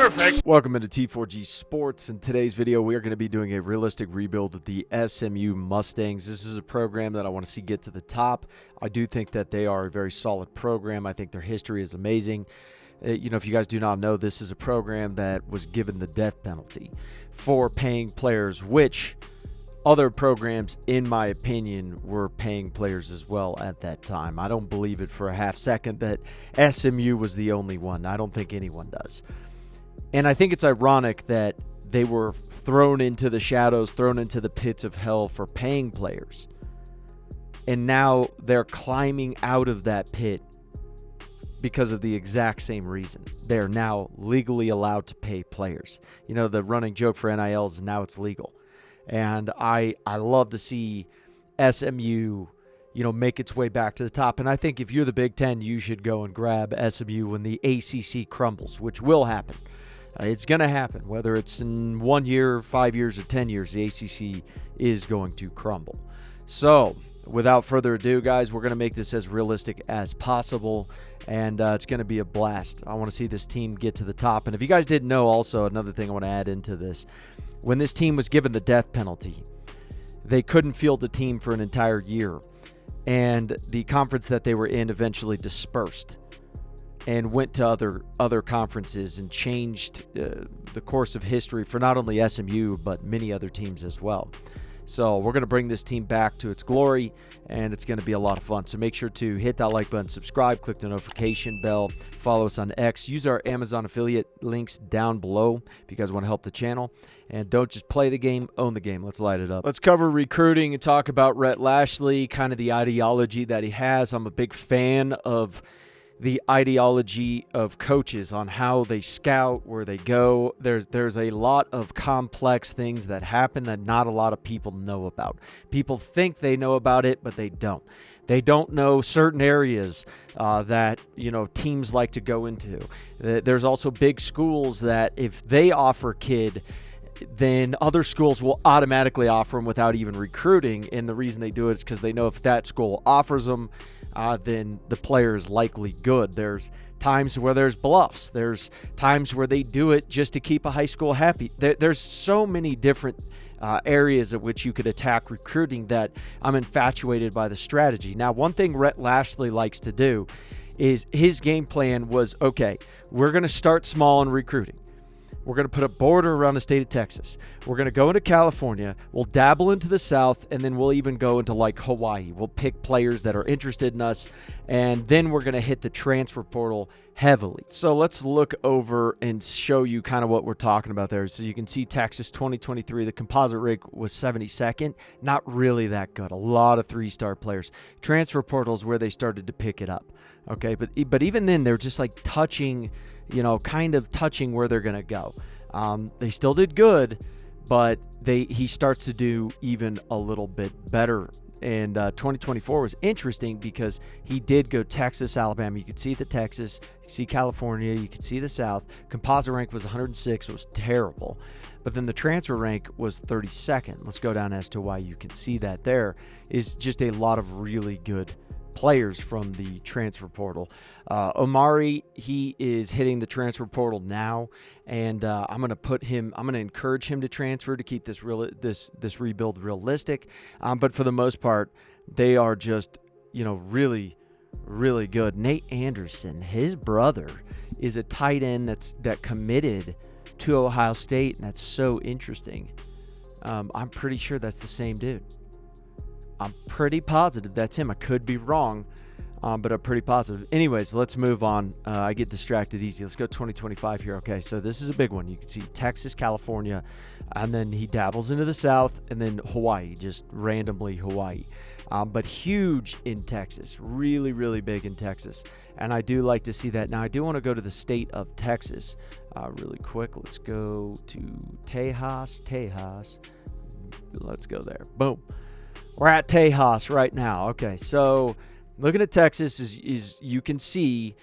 Perfect. Welcome into T4G Sports. In today's video, we are going to be doing a realistic rebuild with the SMU Mustangs. This is a program that I want to see get to the top. I do think that they are a very solid program. I think their history is amazing. If you guys do not know, this is a program that was given the death penalty for paying players, which other programs, in my opinion, were paying players as well at that time. I don't believe it for a half second that SMU was the only one. I don't think anyone does. And I think it's ironic that they were thrown into the shadows, thrown into the pits of hell for paying players. And now they're climbing out of that pit because of the exact same reason. They're now legally allowed to pay players. You know, the running joke for NIL is now it's legal. And I love to see SMU, make its way back to the top. And I think if you're the Big Ten, you should go and grab SMU when the ACC crumbles, which will happen. It's going to happen. Whether it's in 1 year, 5 years, or 10 years, the ACC is going to crumble. So, without further ado, guys, we're going to make this as realistic as possible, and it's going to be a blast. I want to see this team get to the top. And if you guys didn't know, also, another thing I want to add into this, when this team was given the death penalty, they couldn't field the team for an entire year, and the conference that they were in eventually dispersed and went to other conferences and changed the course of history for not only SMU, but many other teams as well. So we're going to bring this team back to its glory, and it's going to be a lot of fun. So make sure to hit that like button, subscribe, click the notification bell, follow us on X, use our Amazon affiliate links down below if you guys want to help the channel. And don't just play the game, own the game. Let's light it up. Let's cover recruiting and talk about Rhett Lashley, kind of the ideology that he has. I'm a big fan of the ideology of coaches on how they scout, where they go. There's a lot of complex things that happen that not a lot of people know about. People think they know about it, but they don't. They don't know certain areas that, teams like to go into. There's also big schools that if they offer a kid, then other schools will automatically offer them without even recruiting. And the reason they do it is because they know if that school offers them, then the player is likely good. There's times where there's bluffs. There's times where they do it just to keep a high school happy. There's so many different areas at which you could attack recruiting that I'm infatuated by the strategy. Now, one thing Rhett Lashley likes to do is his game plan was, okay, we're going to start small in recruiting. We're going to put a border around the state of Texas. We're going to go into California. We'll dabble into the South, and then we'll even go into like Hawaii. We'll pick players that are interested in us, and then we're going to hit the transfer portal heavily. So let's look over and show you kind of what we're talking about there. So you can see Texas 2023, the composite rank was 72nd. Not really that good. A lot of three-star players. Transfer portals where they started to pick it up. Okay, but even then, they're just like touching, kind of touching where they're going to go. They still did good, but he starts to do even a little bit better. And 2024 was interesting because he did go Texas, Alabama. You could see the Texas, you could see California, you could see the South. Composite rank was 106, was terrible. But then the transfer rank was 32nd. Let's go down as to why you can see that there is just a lot of really good players from the transfer portal. Omari, he is hitting the transfer portal now, and I'm going to encourage him to transfer to keep this rebuild realistic. But for the most part, they are just, really, really good. Nate Anderson, his brother, is a tight end that committed to Ohio State, and that's so interesting. I'm pretty sure that's the same dude. I'm pretty positive that's him. I could be wrong, but I'm pretty positive. Anyways, let's move on. I get distracted easy. Let's go 2025 here. Okay, so this is a big one. You can see Texas, California, and then he dabbles into the South, and then Hawaii, just randomly Hawaii. But huge in Texas, really, really big in Texas. And I do like to see that. Now, I do want to go to the state of Texas really quick. Let's go to Tejas. Let's go there. Boom. We're at Tejas right now. Okay, so looking at Texas is you can see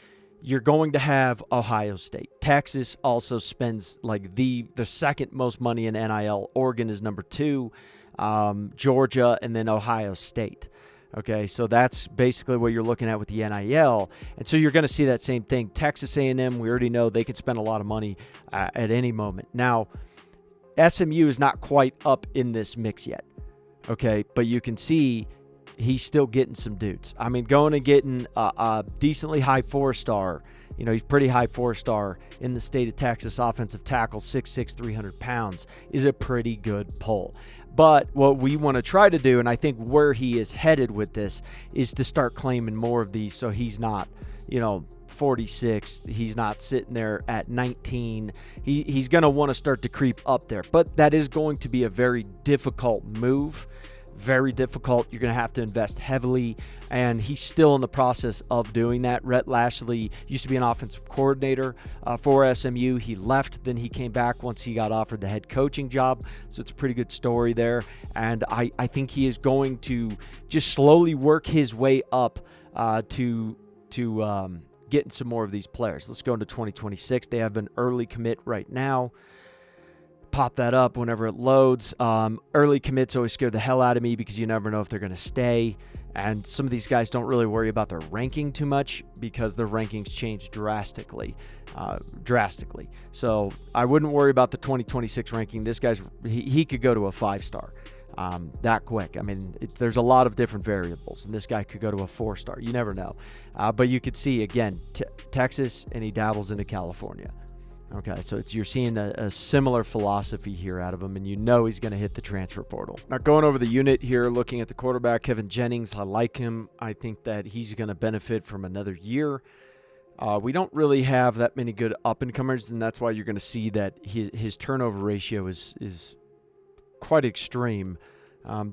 you're going to have Ohio State. Texas also spends like the second most money in NIL. Oregon is number 2, Georgia, and then Ohio State. Okay, so that's basically what you're looking at with the NIL. And so you're going to see that same thing. Texas A&M, we already know they could spend a lot of money at any moment. Now, SMU is not quite up in this mix yet. Okay, but you can see he's still getting some dudes. I mean, going and getting a decently high 4-star. You know, he's pretty high 4-star in the state of Texas, offensive tackle, 6'6", 300 pounds, is a pretty good pull. But what we want to try to do, and I think where he is headed with this, is to start claiming more of these so he's not, 46. He's not sitting there at 19. He's going to want to start to creep up there. But that is going to be a very difficult move. Very difficult. You're going to have to invest heavily, and he's still in the process of doing that. Rhett Lashley used to be an offensive coordinator for SMU. He left, then he came back once he got offered the head coaching job. So it's a pretty good story there, and I think he is going to just slowly work his way up to getting some more of these players. Let's go into 2026. They have an early commit right now. Pop that up whenever it loads. Early commits always scare the hell out of me because you never know if they're going to stay. And some of these guys don't really worry about their ranking too much because their rankings change drastically. So I wouldn't worry about the 2026 ranking. This guy's he could go to a 5-star that quick. I mean, there's a lot of different variables, and this guy could go to a 4-star. You never know. But you could see, again, Texas, and he dabbles into California. Okay, so you're seeing a similar philosophy here out of him, and you know he's going to hit the transfer portal. Now, going over the unit here, looking at the quarterback, Kevin Jennings, I like him. I think that he's going to benefit from another year. We don't really have that many good up-and-comers, and that's why you're going to see that his turnover ratio is quite extreme.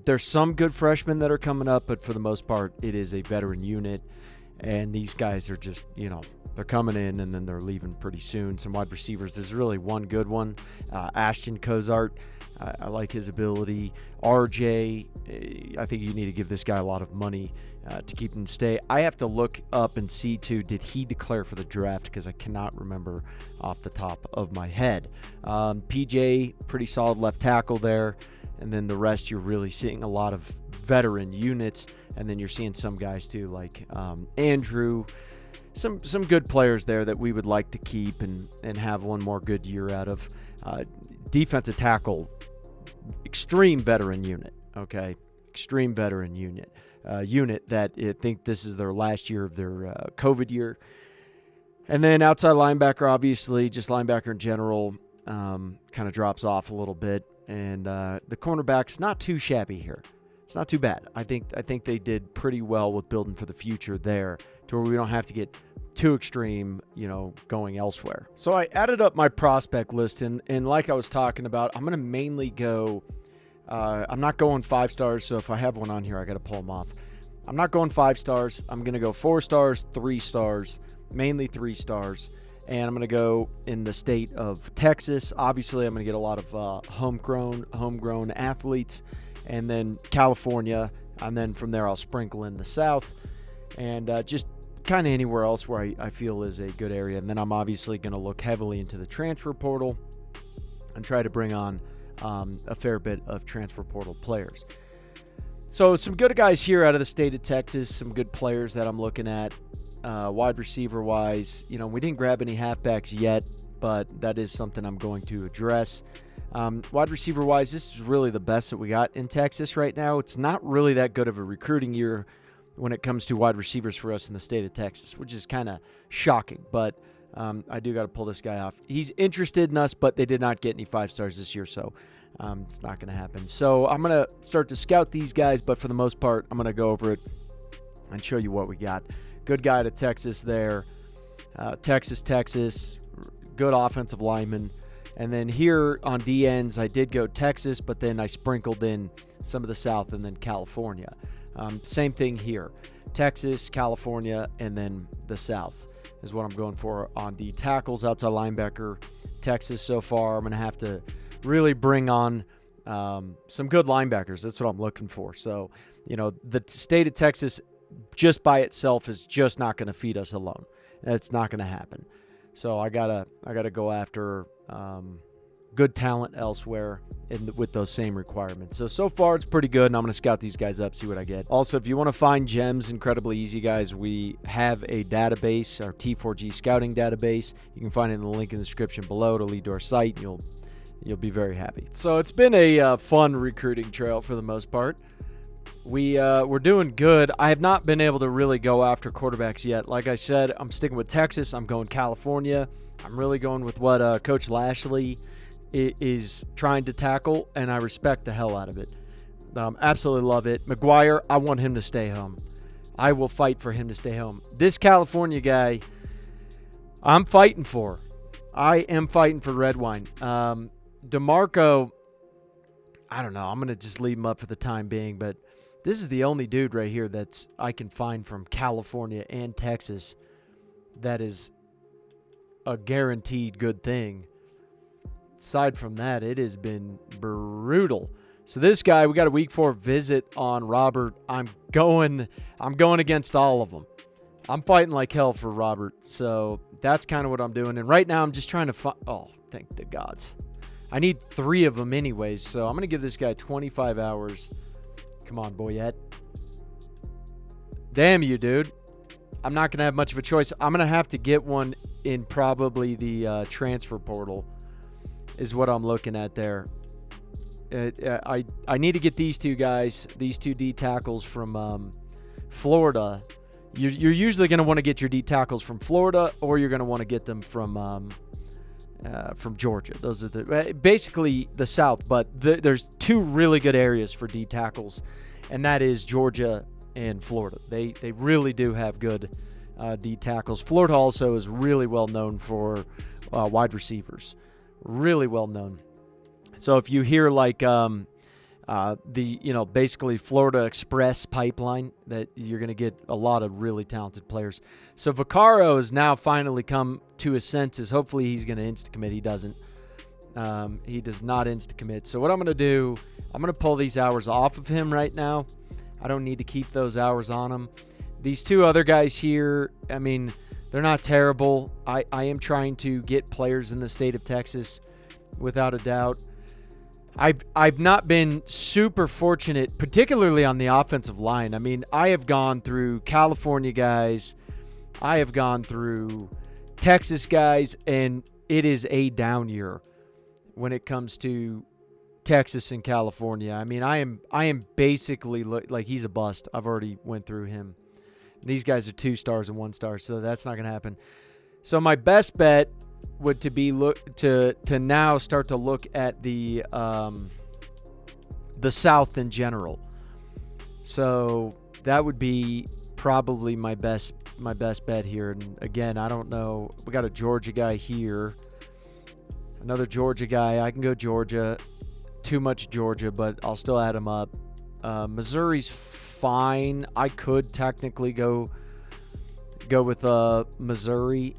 There's some good freshmen that are coming up, but for the most part, it is a veteran unit, and these guys are just, they're coming in and then they're leaving pretty soon. Some wide receivers. There's really one good one. Ashton Cozart. I like his ability. RJ. I think you need to give this guy a lot of money to keep him stay. I have to look up and see, too, did he declare for the draft? Because I cannot remember off the top of my head. PJ, pretty solid left tackle there. And then the rest, you're really seeing a lot of veteran units. And then you're seeing some guys, too, like Andrew. Some good players there that we would like to keep and have one more good year out of. Defensive tackle, extreme veteran unit, okay? Extreme veteran unit. Unit that I think this is their last year of their COVID year. And then outside linebacker, obviously, just linebacker in general, kind of drops off a little bit. And the cornerback's not too shabby here. It's not too bad. I think they did pretty well with building for the future there to where we don't have to get too extreme, going elsewhere. So I added up my prospect list, and like I was talking about, I'm going to mainly go, I'm not going 5 stars, so if I have one on here, I got to pull them off. I'm not going 5 stars. I'm going to go 4 stars, 3 stars, mainly 3 stars, and I'm going to go in the state of Texas. Obviously, I'm going to get a lot of homegrown athletes, and then California, and then from there I'll sprinkle in the South, and just kind of anywhere else where I feel is a good area. And then I'm obviously going to look heavily into the transfer portal and try to bring on a fair bit of transfer portal players. So some good guys here out of the state of Texas, some good players that I'm looking at. Wide receiver wise, we didn't grab any halfbacks yet, but that is something I'm going to address. Wide receiver wise, this is really the best that we got in Texas right now. It's not really that good of a recruiting year when it comes to wide receivers for us in the state of Texas, which is kind of shocking, but I do got to pull this guy off. He's interested in us, but they did not get any 5 stars this year, so it's not going to happen. So I'm going to start to scout these guys, but for the most part, I'm going to go over it and show you what we got. Good guy to Texas there. Texas, good offensive lineman. And then here on DNs, I did go Texas, but then I sprinkled in some of the South and then California. Same thing here. Texas, California, and then the South is what I'm going for on D tackles. Outside linebacker, Texas so far. I'm going to have to really bring on some good linebackers. That's what I'm looking for. So, the state of Texas just by itself is just not going to feed us alone. That's not going to happen. So I gotta go after good talent elsewhere with those same requirements. So far it's pretty good, and I'm going to scout these guys up, see what I get. Also, if you want to find gems, incredibly easy, guys. We have a database, our T4G scouting database. You can find it in the link in the description below. It'll lead to our site, and you'll be very happy. So it's been a fun recruiting trail for the most part. We're doing good. I have not been able to really go after quarterbacks yet. Like I said, I'm sticking with Texas. I'm going California. I'm really going with what Coach Lashley is trying to tackle, and I respect the hell out of it. Absolutely love it. McGuire, I want him to stay home. I will fight for him to stay home. This California guy, I'm fighting for. I am fighting for red wine. DeMarco, I don't know. I'm going to just leave him up for the time being, but this is the only dude right here that's I can find from California and Texas that is a guaranteed good thing. Aside from that, it has been brutal. So this guy, we got a week 4 visit on Robert. I'm going against all of them. I'm fighting like hell for Robert. So that's kind of what I'm doing. And right now I'm just trying to find, oh, thank the gods. I need 3 of them anyways. So I'm going to give this guy 25 hours. Come on, Boyette. Damn you, dude. I'm not going to have much of a choice. I'm going to have to get one in probably the transfer portal. Is what I'm looking at there. I need to get these 2 guys, these 2 D tackles from Florida. You're usually going to want to get your D tackles from Florida, or you're going to want to get them from Georgia. Those are basically the South, but there's 2 really good areas for D tackles, and that is Georgia and Florida. They really do have good D tackles. Florida also is really well known for wide receivers. Really well known. So if you hear like basically Florida Express pipeline, that you're going to get a lot of really talented players. So Vaccaro has now finally come to his senses. Hopefully he's going to insta-commit. He doesn't. He does not insta-commit. So what I'm going to do, I'm going to pull these hours off of him right now. I don't need to keep those hours on him. These 2 other guys here, I mean, they're not terrible. I am trying to get players in the state of Texas, without a doubt. I've not been super fortunate, particularly on the offensive line. I mean, I have gone through California guys. I have gone through Texas guys, and it is a down year when it comes to Texas and California. I mean, I am basically like he's a bust. I've already went through him. These guys are 2 stars and 1 star, so that's not going to happen. So my best bet would be to now start to look at the South in general. So that would be probably my best bet here. And again, I don't know. We got a Georgia guy here, another Georgia guy. I can go Georgia. Too much Georgia, but I'll still add him up. Missouri's fine. I could technically go with Missouri.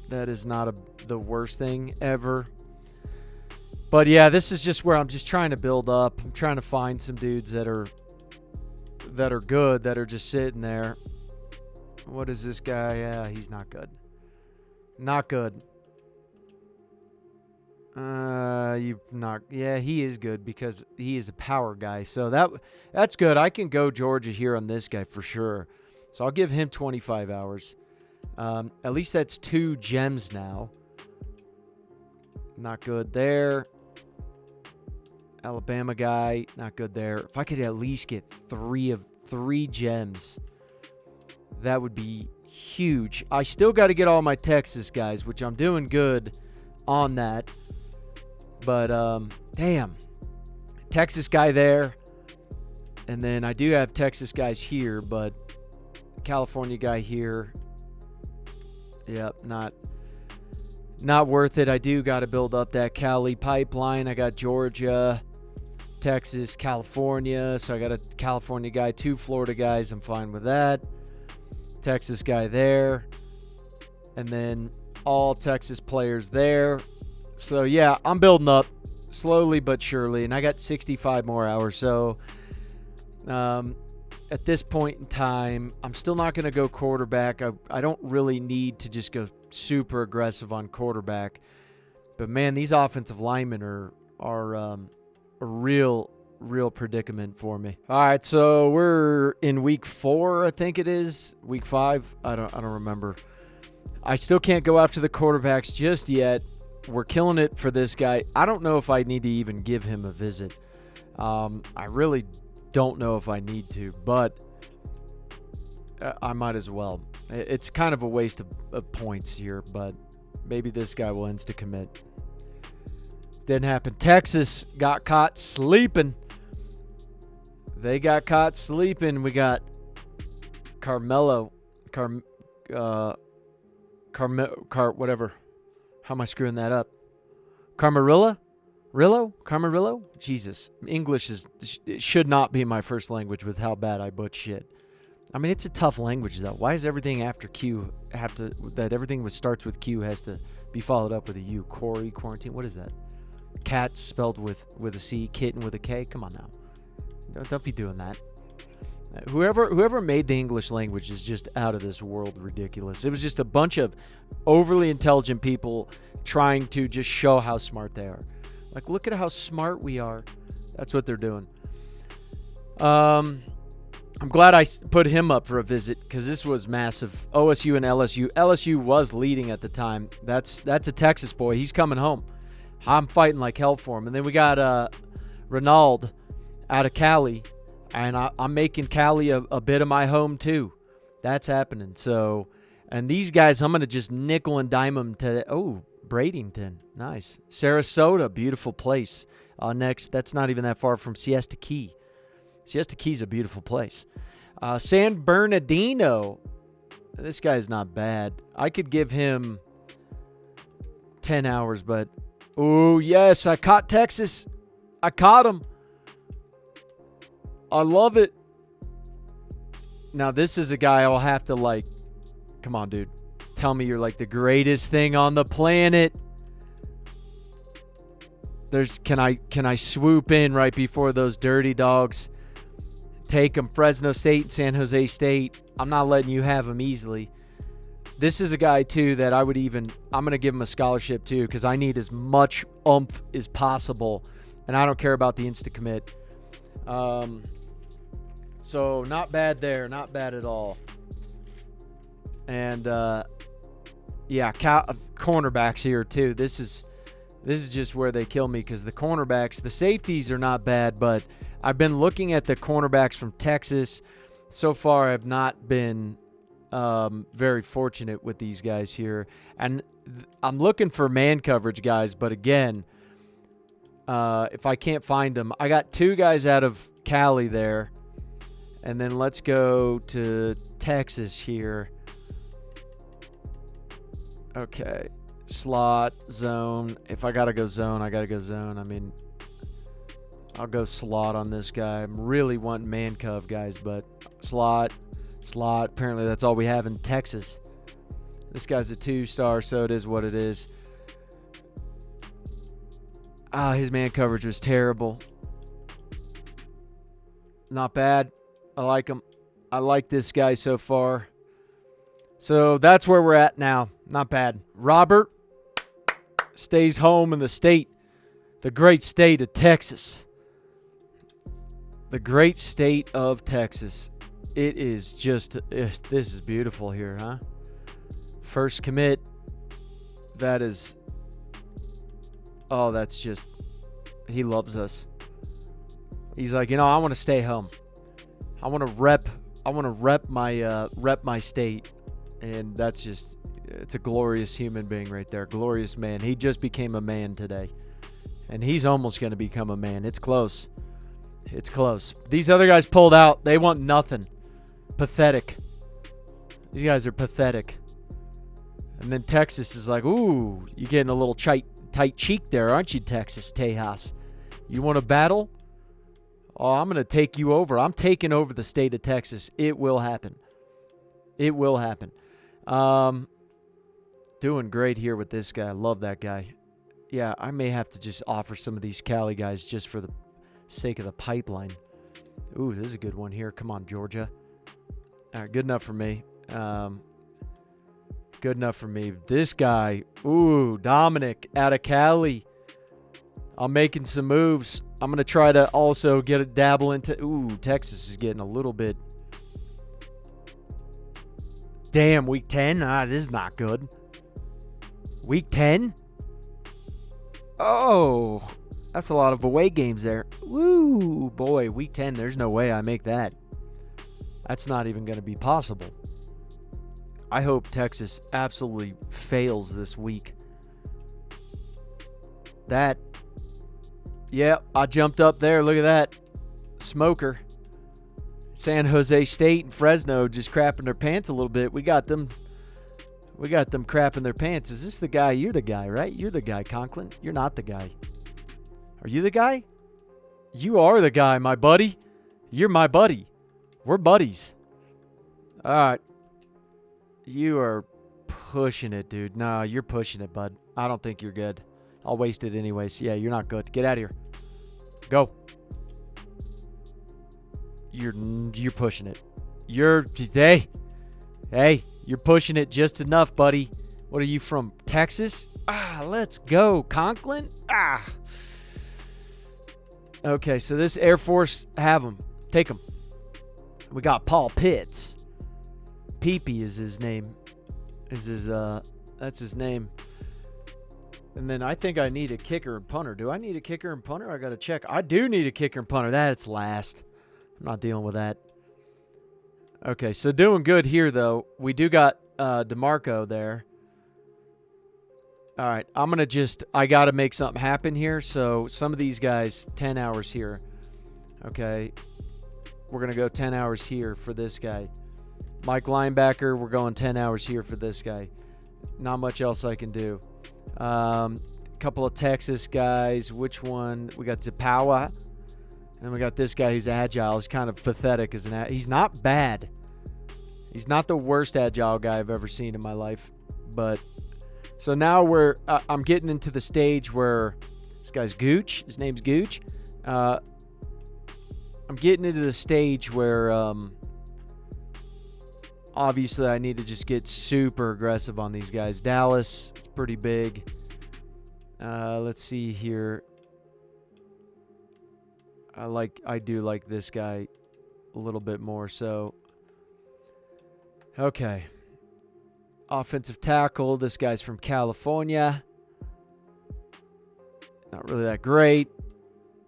That is not the worst thing ever. But yeah, this is just where I'm just trying to build up. I'm trying to find some dudes that are good, that are just sitting there. What is this guy? Yeah, he's not good. Not good. Yeah, he is good because he is a power guy. So that's good. I can go Georgia here on this guy for sure. So I'll give him 25 hours. At least that's 2 gems now. Not good there. Alabama guy, not good there. If I could at least get 3 gems, that would be huge. I still got to get all my Texas guys, which I'm doing good on that. But, damn. Texas guy there. And then I do have Texas guys here, but California guy here. Yep, not worth it. I do got to build up that Cali pipeline. I got Georgia, Texas, California. So I got a California guy, 2 Florida guys. I'm fine with that. Texas guy there. And then all Texas players there. So, yeah, I'm building up slowly but surely. And I got 65 more hours. So, at this point in time, I'm still not going to go quarterback. I don't really need to just go super aggressive on quarterback. But man, these offensive linemen are a real predicament for me. All right, so we're in week 4, I think it is. Week 5, I don't remember. I still can't go after the quarterbacks just yet. We're killing it for this guy. I don't know if I need to even give him a visit. I really don't know if I need to, but I might as well. It's kind of a waste of points here, but maybe this guy will insta-commit. Didn't happen. Texas got caught sleeping. They got caught sleeping. We got whatever. How am I screwing that up? Camarillo? Jesus. English should not be my first language with how bad I butch shit. I mean, it's a tough language, though. Why is everything after Q everything that starts with Q has to be followed up with a U? Corey, quarantine, what is that? Cat spelled with a C, kitten with a K? Come on now. Don't be doing that. Whoever made the English language is just out of this world ridiculous. It was just a bunch of overly intelligent people trying to just show how smart they are. Like, look at how smart we are. That's what they're doing. I'm glad I put him up for a visit because this was massive. OSU and LSU. LSU was leading at the time. That's a Texas boy. He's coming home. I'm fighting like hell for him. And then we got Ronald out of Cali. And I'm making Cali a bit of my home too. That's happening. So, and these guys, I'm going to just nickel and dime them to, Bradenton. Nice. Sarasota, beautiful place. Next, that's not even that far from Siesta Key. Siesta Key's a beautiful place. San Bernardino. This guy's not bad. I could give him 10 hours, but... Oh, yes, I caught Texas. I caught him. I love it. Now, this is a guy I'll have to, like... Come on, dude. Tell me you're, like, the greatest thing on the planet. Can I swoop in right before those dirty dogs? Take them. Fresno State, San Jose State. I'm not letting you have them easily. This is a guy, too, that I'm going to give him a scholarship, too, because I need as much oomph as possible, and I don't care about the insta-commit. So, not bad there. Not bad at all. And, cornerbacks here, too. This is just where they kill me because the cornerbacks, the safeties are not bad, but I've been looking at the cornerbacks from Texas. So far, I've not been very fortunate with these guys here. And I'm looking for man coverage guys, but again, if I can't find them, I got 2 guys out of Cali there. And then let's go to Texas here. Okay. Slot, zone. If I got to go zone, I got to go zone. I mean, I'll go slot on this guy. I'm really wanting man cov guys, but slot. Apparently that's all we have in Texas. This guy's a 2-star, so it is what it is. His man coverage was terrible. Not bad. I like him. I like this guy so far. So that's where we're at now. Not bad. Robert stays home in the state. The great state of Texas. The great state of Texas. It is just, this is beautiful here, huh? First commit. That is, that's just, he loves us. He's like, I want to stay home. I want to rep my state. And that's just, it's a glorious human being right there. Glorious man. He just became a man today. And he's almost going to become a man. It's close. It's close. These other guys pulled out. They want nothing. Pathetic. These guys are pathetic. And then Texas is like, ooh, you're getting a little tight cheek there, aren't you, Texas Tejas? You want to battle? Oh, I'm going to take you over. I'm taking over the state of Texas. It will happen. It will happen. Doing great here with this guy. I love that guy. Yeah, I may have to just offer some of these Cali guys just for the sake of the pipeline. Ooh, this is a good one here. Come on, Georgia. All right, good enough for me. Come Good enough for me. This guy, ooh, Dominic out of Cali. I'm making some moves. I'm going to try to also get a dabble into, ooh, Texas is getting a little bit. Damn, week 10? This is not good. Week 10? Oh, that's a lot of away games there. Woo, boy, week 10, there's no way I make that. That's not even going to be possible. I hope Texas absolutely fails this week. That, yeah, I jumped up there. Look at that. Smoker. San Jose State and Fresno just crapping their pants a little bit. We got them crapping their pants. Is this the guy? You're the guy, right? You're the guy, Conklin. You're not the guy. Are you the guy? You are the guy, my buddy. You're my buddy. We're buddies. All right. You are pushing it, dude. No, you're pushing it, bud. I don't think you're good. I'll waste it anyways. Yeah, you're not good. Get out of here. Go. You're pushing it. Hey, you're pushing it just enough, buddy. What are you from? Texas? Let's go. Conklin? Okay, so this Air Force, have them. Take them. We got Paul Pitts. Peepee is his name. That's his name. And then I think I need a kicker and punter. Do I need a kicker and punter? I got to check. I do need a kicker and punter. That's last. I'm not dealing with that. Okay, so doing good here, though. We do got DeMarco there. All right, I got to make something happen here. So some of these guys, 10 hours here. Okay, we're going to go 10 hours here for this guy. Mike linebacker, we're going 10 hours here for this guy. Not much else I can do. Couple of Texas guys. Which one? We got Zapawa. And we got this guy who's agile. He's kind of pathetic. He's not bad. He's not the worst agile guy I've ever seen in my life. But so now I'm getting into the stage where this guy's Gooch. His name's Gooch. I'm getting into the stage where obviously I need to just get super aggressive on these guys. Dallas, it's pretty big. Let's see here. I do like this guy a little bit more. So, okay. Offensive tackle. This guy's from California. Not really that great.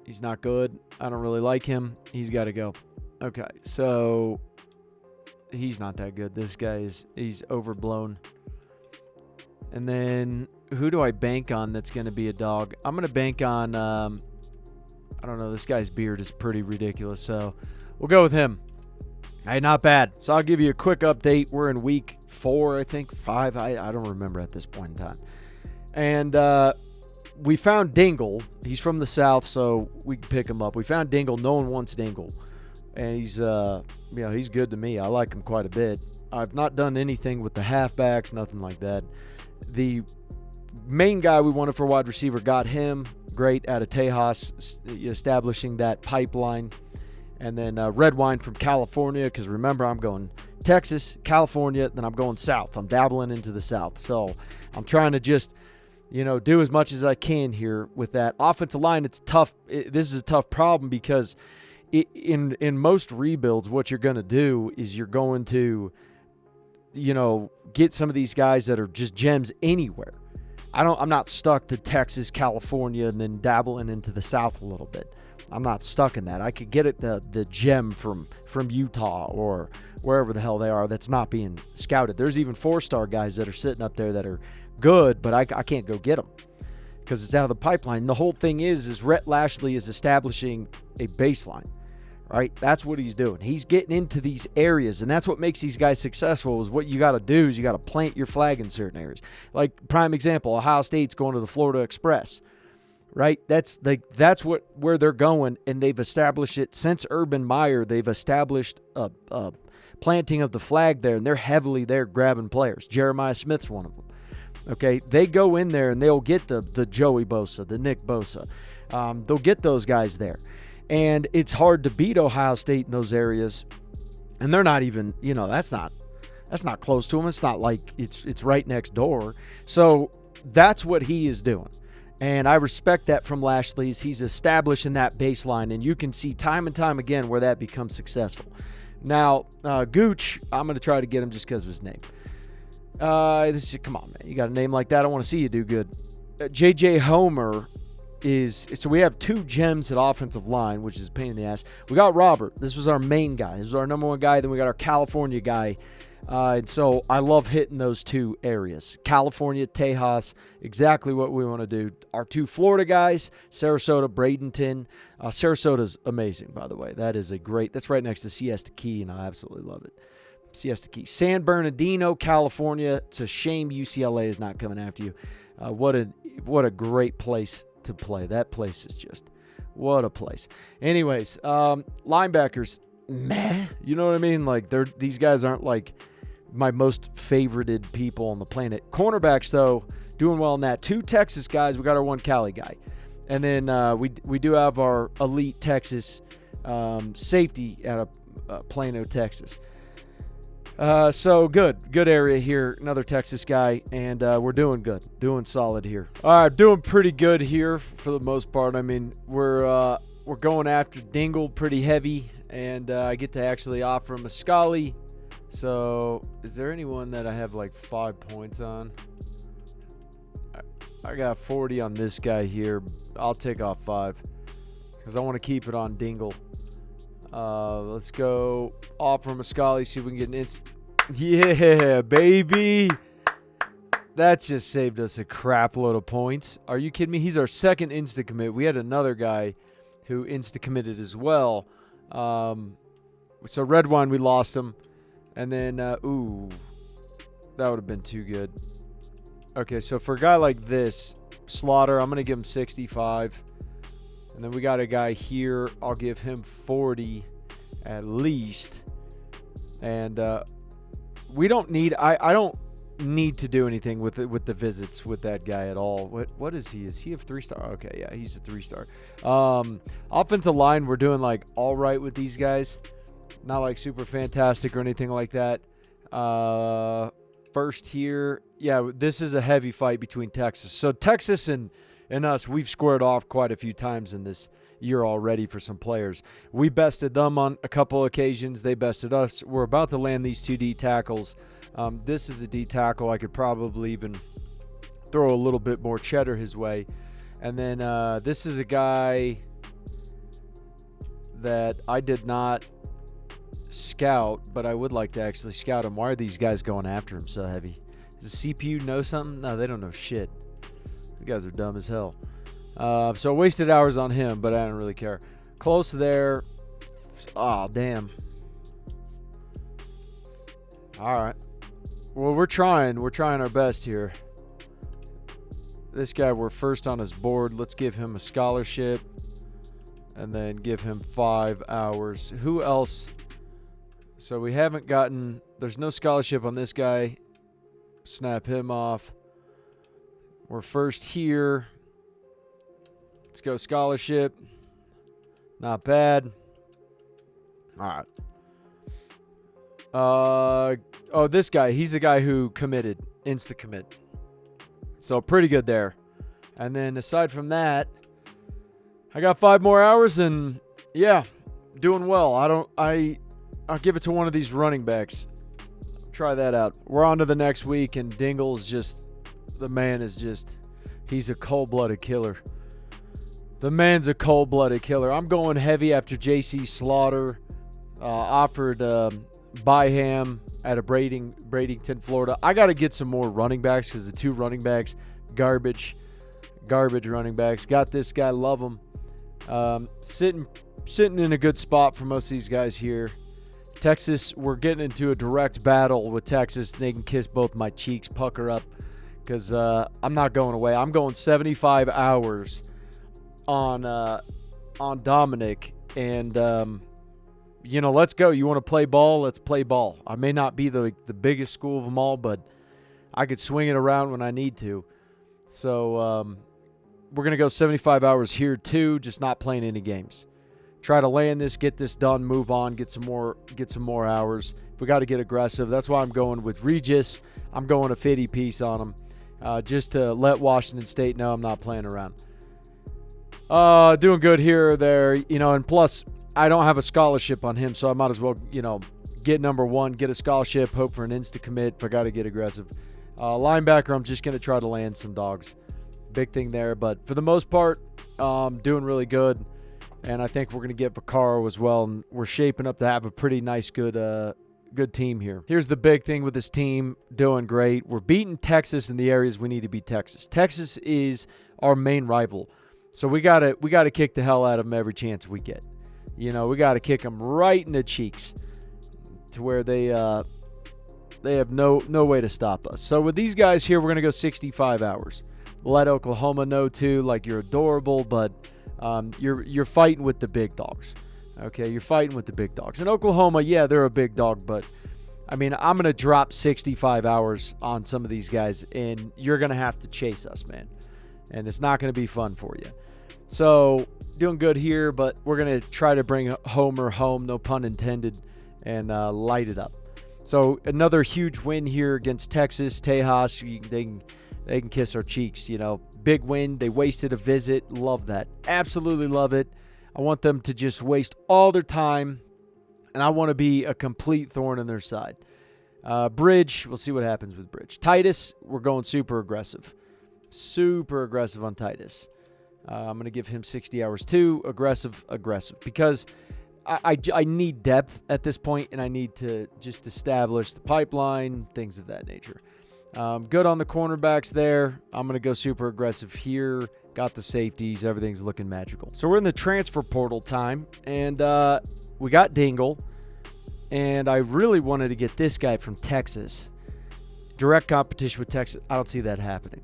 He's not good. I don't really like him. He's got to go. Okay, so he's not that good. This guy he's overblown. And then who do I bank on that's going to be a dog? I'm going to bank on, I don't know, this guy's beard is pretty ridiculous, so we'll go with him. Hey, not bad. So I'll give you a quick update. We're in week 4, I think, 5. I don't remember at this point in time. And we found Dingle. He's from the South, so we can pick him up. We found Dingle. No one wants Dingle. And he's good to me. I like him quite a bit. I've not done anything with the halfbacks, nothing like that. The main guy we wanted for wide receiver, got him. Great, out of Tejas, establishing that pipeline. And then red wine from California, because remember, I'm going Texas, California, then I'm going south. I'm dabbling into the south. So I'm trying to just, do as much as I can here with that. Offensive line, it's tough. This is a tough problem because in most rebuilds, what you're going to do is you're going to, get some of these guys that are just gems anywhere. I'm not stuck to Texas, California, and then dabbling into the South a little bit. I'm not stuck in that. I could get it the gem from Utah or wherever the hell they are that's not being scouted. There's even 4-star guys that are sitting up there that are good, but I can't go get them because it's out of the pipeline. The whole thing is Rhett Lashley is establishing a baseline. Right? That's what he's doing. He's getting into these areas, and that's what makes these guys successful. Is what you got to do is you got to plant your flag in certain areas. Like prime example, Ohio State's going to the Florida Express. Right? That's where they're going, and they've established it since Urban Meyer. They've established a planting of the flag there, and they're heavily there grabbing players. Jeremiah Smith's one of them. Okay, they go in there and they'll get the Joey Bosa, the Nick Bosa. They'll get those guys there. And it's hard to beat Ohio State in those areas. And they're not even, that's not That's not close to him. It's not like it's right next door. So that's what he is doing. And I respect that from Lashley. He's establishing that baseline, and you can see time and time again where that becomes successful. Now, Gooch, I'm going to try to get him just because of his name. Come on, man. You got a name like that, I want to see you do good. J.J. Homer is – so we have 2 gems at offensive line, which is a pain in the ass. We got Robert. This was our main guy. This was our number 1 guy. Then we got our California guy. And so I love hitting those 2 areas. California, Tejas, exactly what we want to do. Our 2 Florida guys, Sarasota, Bradenton. Sarasota's amazing, by the way. That's right next to Siesta Key, and I absolutely love it. Siesta Key. San Bernardino, California. It's a shame UCLA is not coming after you. What a great place to play. That place is just, what a place. Anyways, linebackers, meh. You know what I mean? Like, these guys aren't like my most favorited people on the planet. Cornerbacks, though, doing well in that. 2 Texas guys. We got our 1 Cali guy. And then we do have our elite Texas safety out of Plano, Texas. So good area here. Another Texas guy, and we're doing good, doing solid here. All right, doing pretty good here for the most part. I mean, we're going after Dingle pretty heavy, and I get to actually offer him a Scully. So, is there anyone that I have like 5 points on? I got 40 on this guy here. I'll take off 5 because I want to keep it on Dingle. Let's go offer him a Scully, see if we can get an instant. Yeah, baby. That just saved us a crap load of points. Are you kidding me? He's our second insta-commit. We had another guy who insta-committed as well. So Red Wine, we lost him. And then, that would have been too good. Okay, so for a guy like this, Slaughter, I'm going to give him 65. And then we got a guy here. I'll give him 40 at least. And we don't need – I don't need to do anything with the visits with that guy at all. What is he? Is he a 3-star? Okay, yeah, he's a 3-star. Offensive line, we're doing like all right with these guys. Not like super fantastic or anything like that. First here, yeah, this is a heavy fight between Texas. So Texas and us, we've squared off quite a few times in this year already for some players. We bested them on a couple occasions. They bested us. We're about to land these 2 D tackles. This is a D tackle. I could probably even throw a little bit more cheddar his way. And then this is a guy that I did not scout, but I would like to actually scout him. Why are these guys going after him so heavy? Does the CPU know something? No, they don't know shit. These guys are dumb as hell. So I wasted hours on him, but I don't really care. Close there. Oh, damn. All right. Well, we're trying. We're trying our best here. This guy, we're first on his board. Let's give him a scholarship and then give him 5 hours. Who else? So we haven't gotten – there's no scholarship on this guy. Snap him off. We're first here. Let's go scholarship. Not bad. All right. This guy. He's the guy who committed. Insta-commit. So pretty good there. And then aside from that, I got 5 more hours and, yeah, doing well. I'll give it to one of these running backs. Try that out. We're on to the next week, and Dingle's just, the man is just, he's a cold-blooded killer. The man's a cold-blooded killer. I'm going heavy after J.C. Slaughter. Offered Byham at a Bradenton, Florida. I got to get some more running backs because the 2 running backs, garbage running backs. Got this guy, love him. Sitting in a good spot for most of these guys here. Texas, we're getting into a direct battle with Texas. They can kiss both my cheeks, pucker up, because I'm not going away. I'm going 75 hours on Dominic, and let's go. You want to play ball? Let's play ball. I may not be the biggest school of them all, but I could swing it around when I need to. So we're gonna go 75 hours here too, just not playing any games. try to land this, get this done, move on, get some more hours. If we got to get aggressive, that's why I'm going with Regis. I'm going a 50 piece on him, just to let Washington State know I'm not playing around. Doing good here or there, and plus I don't have a scholarship on him, so I might as well, get number one, get a scholarship, hope for an insta commit if I got to get aggressive. Linebacker, I'm just going to try to land some dogs. Big thing there, but for the most part, doing really good. And I think we're going to get Vaccaro as well, and we're shaping up to have a pretty nice, good team here. Here's the big thing with this team, doing great. We're beating Texas in the areas we need to beat Texas. Texas is our main rival. So we gotta kick the hell out of them every chance we get. We gotta kick them right in the cheeks to where they have no way to stop us. So with these guys here, we're gonna go 65 hours. Let Oklahoma know too, like you're adorable, but you're fighting with the big dogs. Okay, you're fighting with the big dogs. And Oklahoma, yeah, they're a big dog, but I mean, I'm gonna drop 65 hours on some of these guys, and you're gonna have to chase us, man. And it's not gonna be fun for you. So doing good here, but we're going to try to bring Homer home, no pun intended, and light it up. So another huge win here against Texas. Tejas, they can kiss our cheeks, Big win. They wasted a visit. Love that. Absolutely love it. I want them to just waste all their time, and I want to be a complete thorn in their side. Bridge, we'll see what happens with Bridge. Titus, we're going super aggressive. Super aggressive on Titus. I'm going to give him 60 hours too. Aggressive, because I need depth at this point, and I need to just establish the pipeline, things of that nature. Good on the cornerbacks there. I'm going to go super aggressive here. Got the safeties. Everything's looking magical. So we're in the transfer portal time, and we got Dingle, and I really wanted to get this guy from Texas. Direct competition with Texas. I don't see that happening.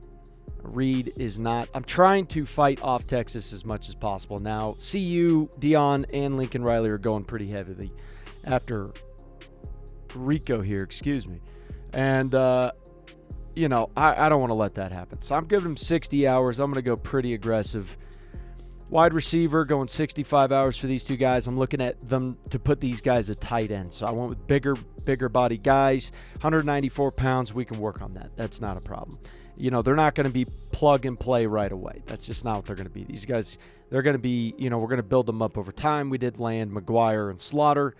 Reed is not. I'm trying to fight off Texas as much as possible. Now, CU, Dion, and Lincoln Riley are going pretty heavily after Rico here, excuse me. And, I don't want to let that happen. So I'm giving him 60 hours. I'm going to go pretty aggressive. Wide receiver, going 65 hours for these two guys. I'm looking at them to put these guys at tight end. So I went with bigger body guys. 194 pounds. We can work on that. That's not a problem. They're not going to be plug and play right away. That's just not what they're going to be. These guys, they're going to be, we're going to build them up over time. We did land McGuire and Slaughter.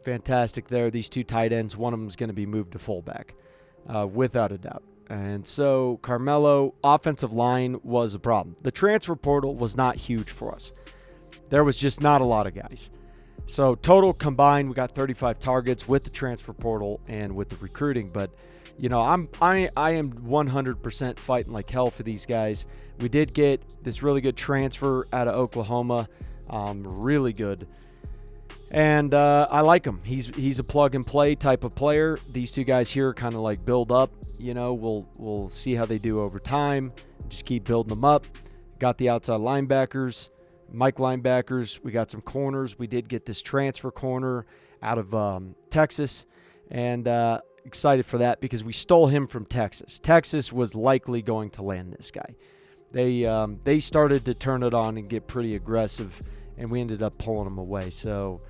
Fantastic there. These two tight ends, one of them is going to be moved to fullback, without a doubt. And so Carmelo, offensive line was a problem. The transfer portal was not huge for us. There was just not a lot of guys. So total combined, we got 35 targets with the transfer portal and with the recruiting. But I am 100% fighting like hell for these guys. We did get this really good transfer out of Oklahoma, really good. And I like him. He's a plug and play type of player. These two guys here kind of like build up. We'll see how they do over time. Just keep building them up. Got the outside linebackers, Mike linebackers. We got some corners. We did get this transfer corner out of Texas, and excited for that because we stole him from Texas. Texas was likely going to land this guy. They started to turn it on and get pretty aggressive, and we ended up pulling him away. So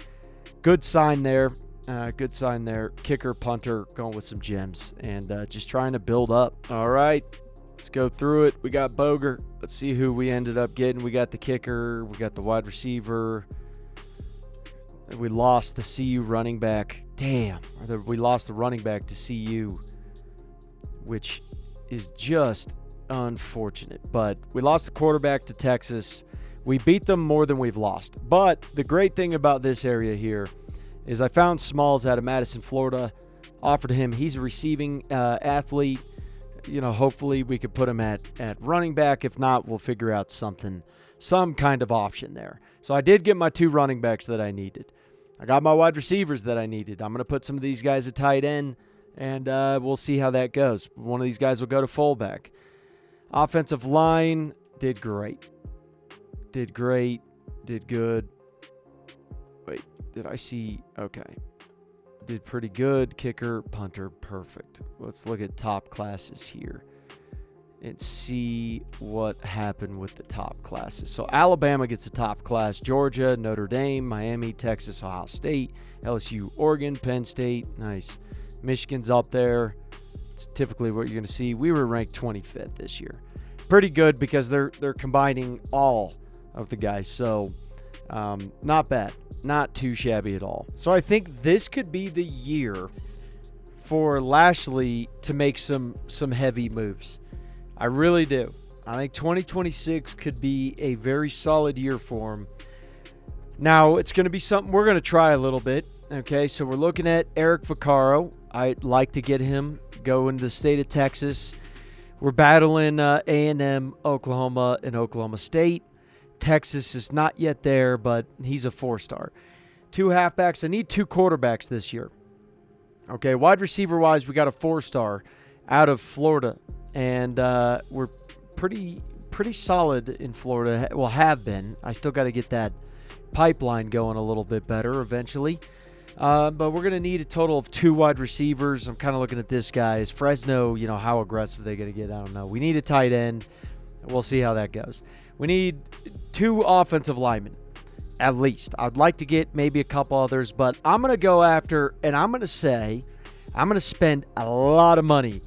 good sign there. Good sign there. Kicker, punter, going with some gems and just trying to build up. All right, let's go through it. We got Boger. Let's see who we ended up getting. We got the kicker. We got the wide receiver. We lost the CU running back. Damn. We lost the running back to CU, which is just unfortunate. But we lost the quarterback to Texas. We beat them more than we've lost. But the great thing about this area here is I found Smalls out of Madison, Florida, offered him. He's a receiving athlete. Hopefully we could put him at running back. If not, we'll figure out some kind of option there. So I did get my two running backs that I needed. I got my wide receivers that I needed. I'm going to put some of these guys at tight end, and we'll see how that goes. One of these guys will go to fullback. Offensive line did great. Did good. Wait, did I see? Okay. Did pretty good. Kicker, punter, perfect. Let's look at top classes here. and see what happened with the top classes. So Alabama gets the top class. Georgia, Notre Dame, Miami, Texas, Ohio State, LSU, Oregon, Penn State. Nice. Michigan's up there. It's typically what you're going to see. We were ranked 25th this year. Pretty good because they're combining all of the guys. So not bad. Not too shabby at all. So I think this could be the year for Lashley to make some heavy moves. I really do. I think 2026 could be a very solid year for him. Now, it's going to be something we're going to try a little bit. Okay, so we're looking at Eric Vaccaro. I'd like to get him going to the state of Texas. We're battling A&M, Oklahoma, and Oklahoma State. Texas is not yet there, but he's a 4-star. 2 halfbacks. I need 2 quarterbacks this year. Okay, wide receiver-wise, we got a 4-star out of Florida. And we're pretty solid in Florida. Well, have been. I still got to get that pipeline going a little bit better eventually. But we're going to need a total of 2 wide receivers. I'm kind of looking at this guy. Is Fresno, how aggressive they're going to get? I don't know. We need a tight end. We'll see how that goes. We need 2 offensive linemen, at least. I'd like to get maybe a couple others, but I'm going to go after, and I'm going to say, I'm going to spend a lot of money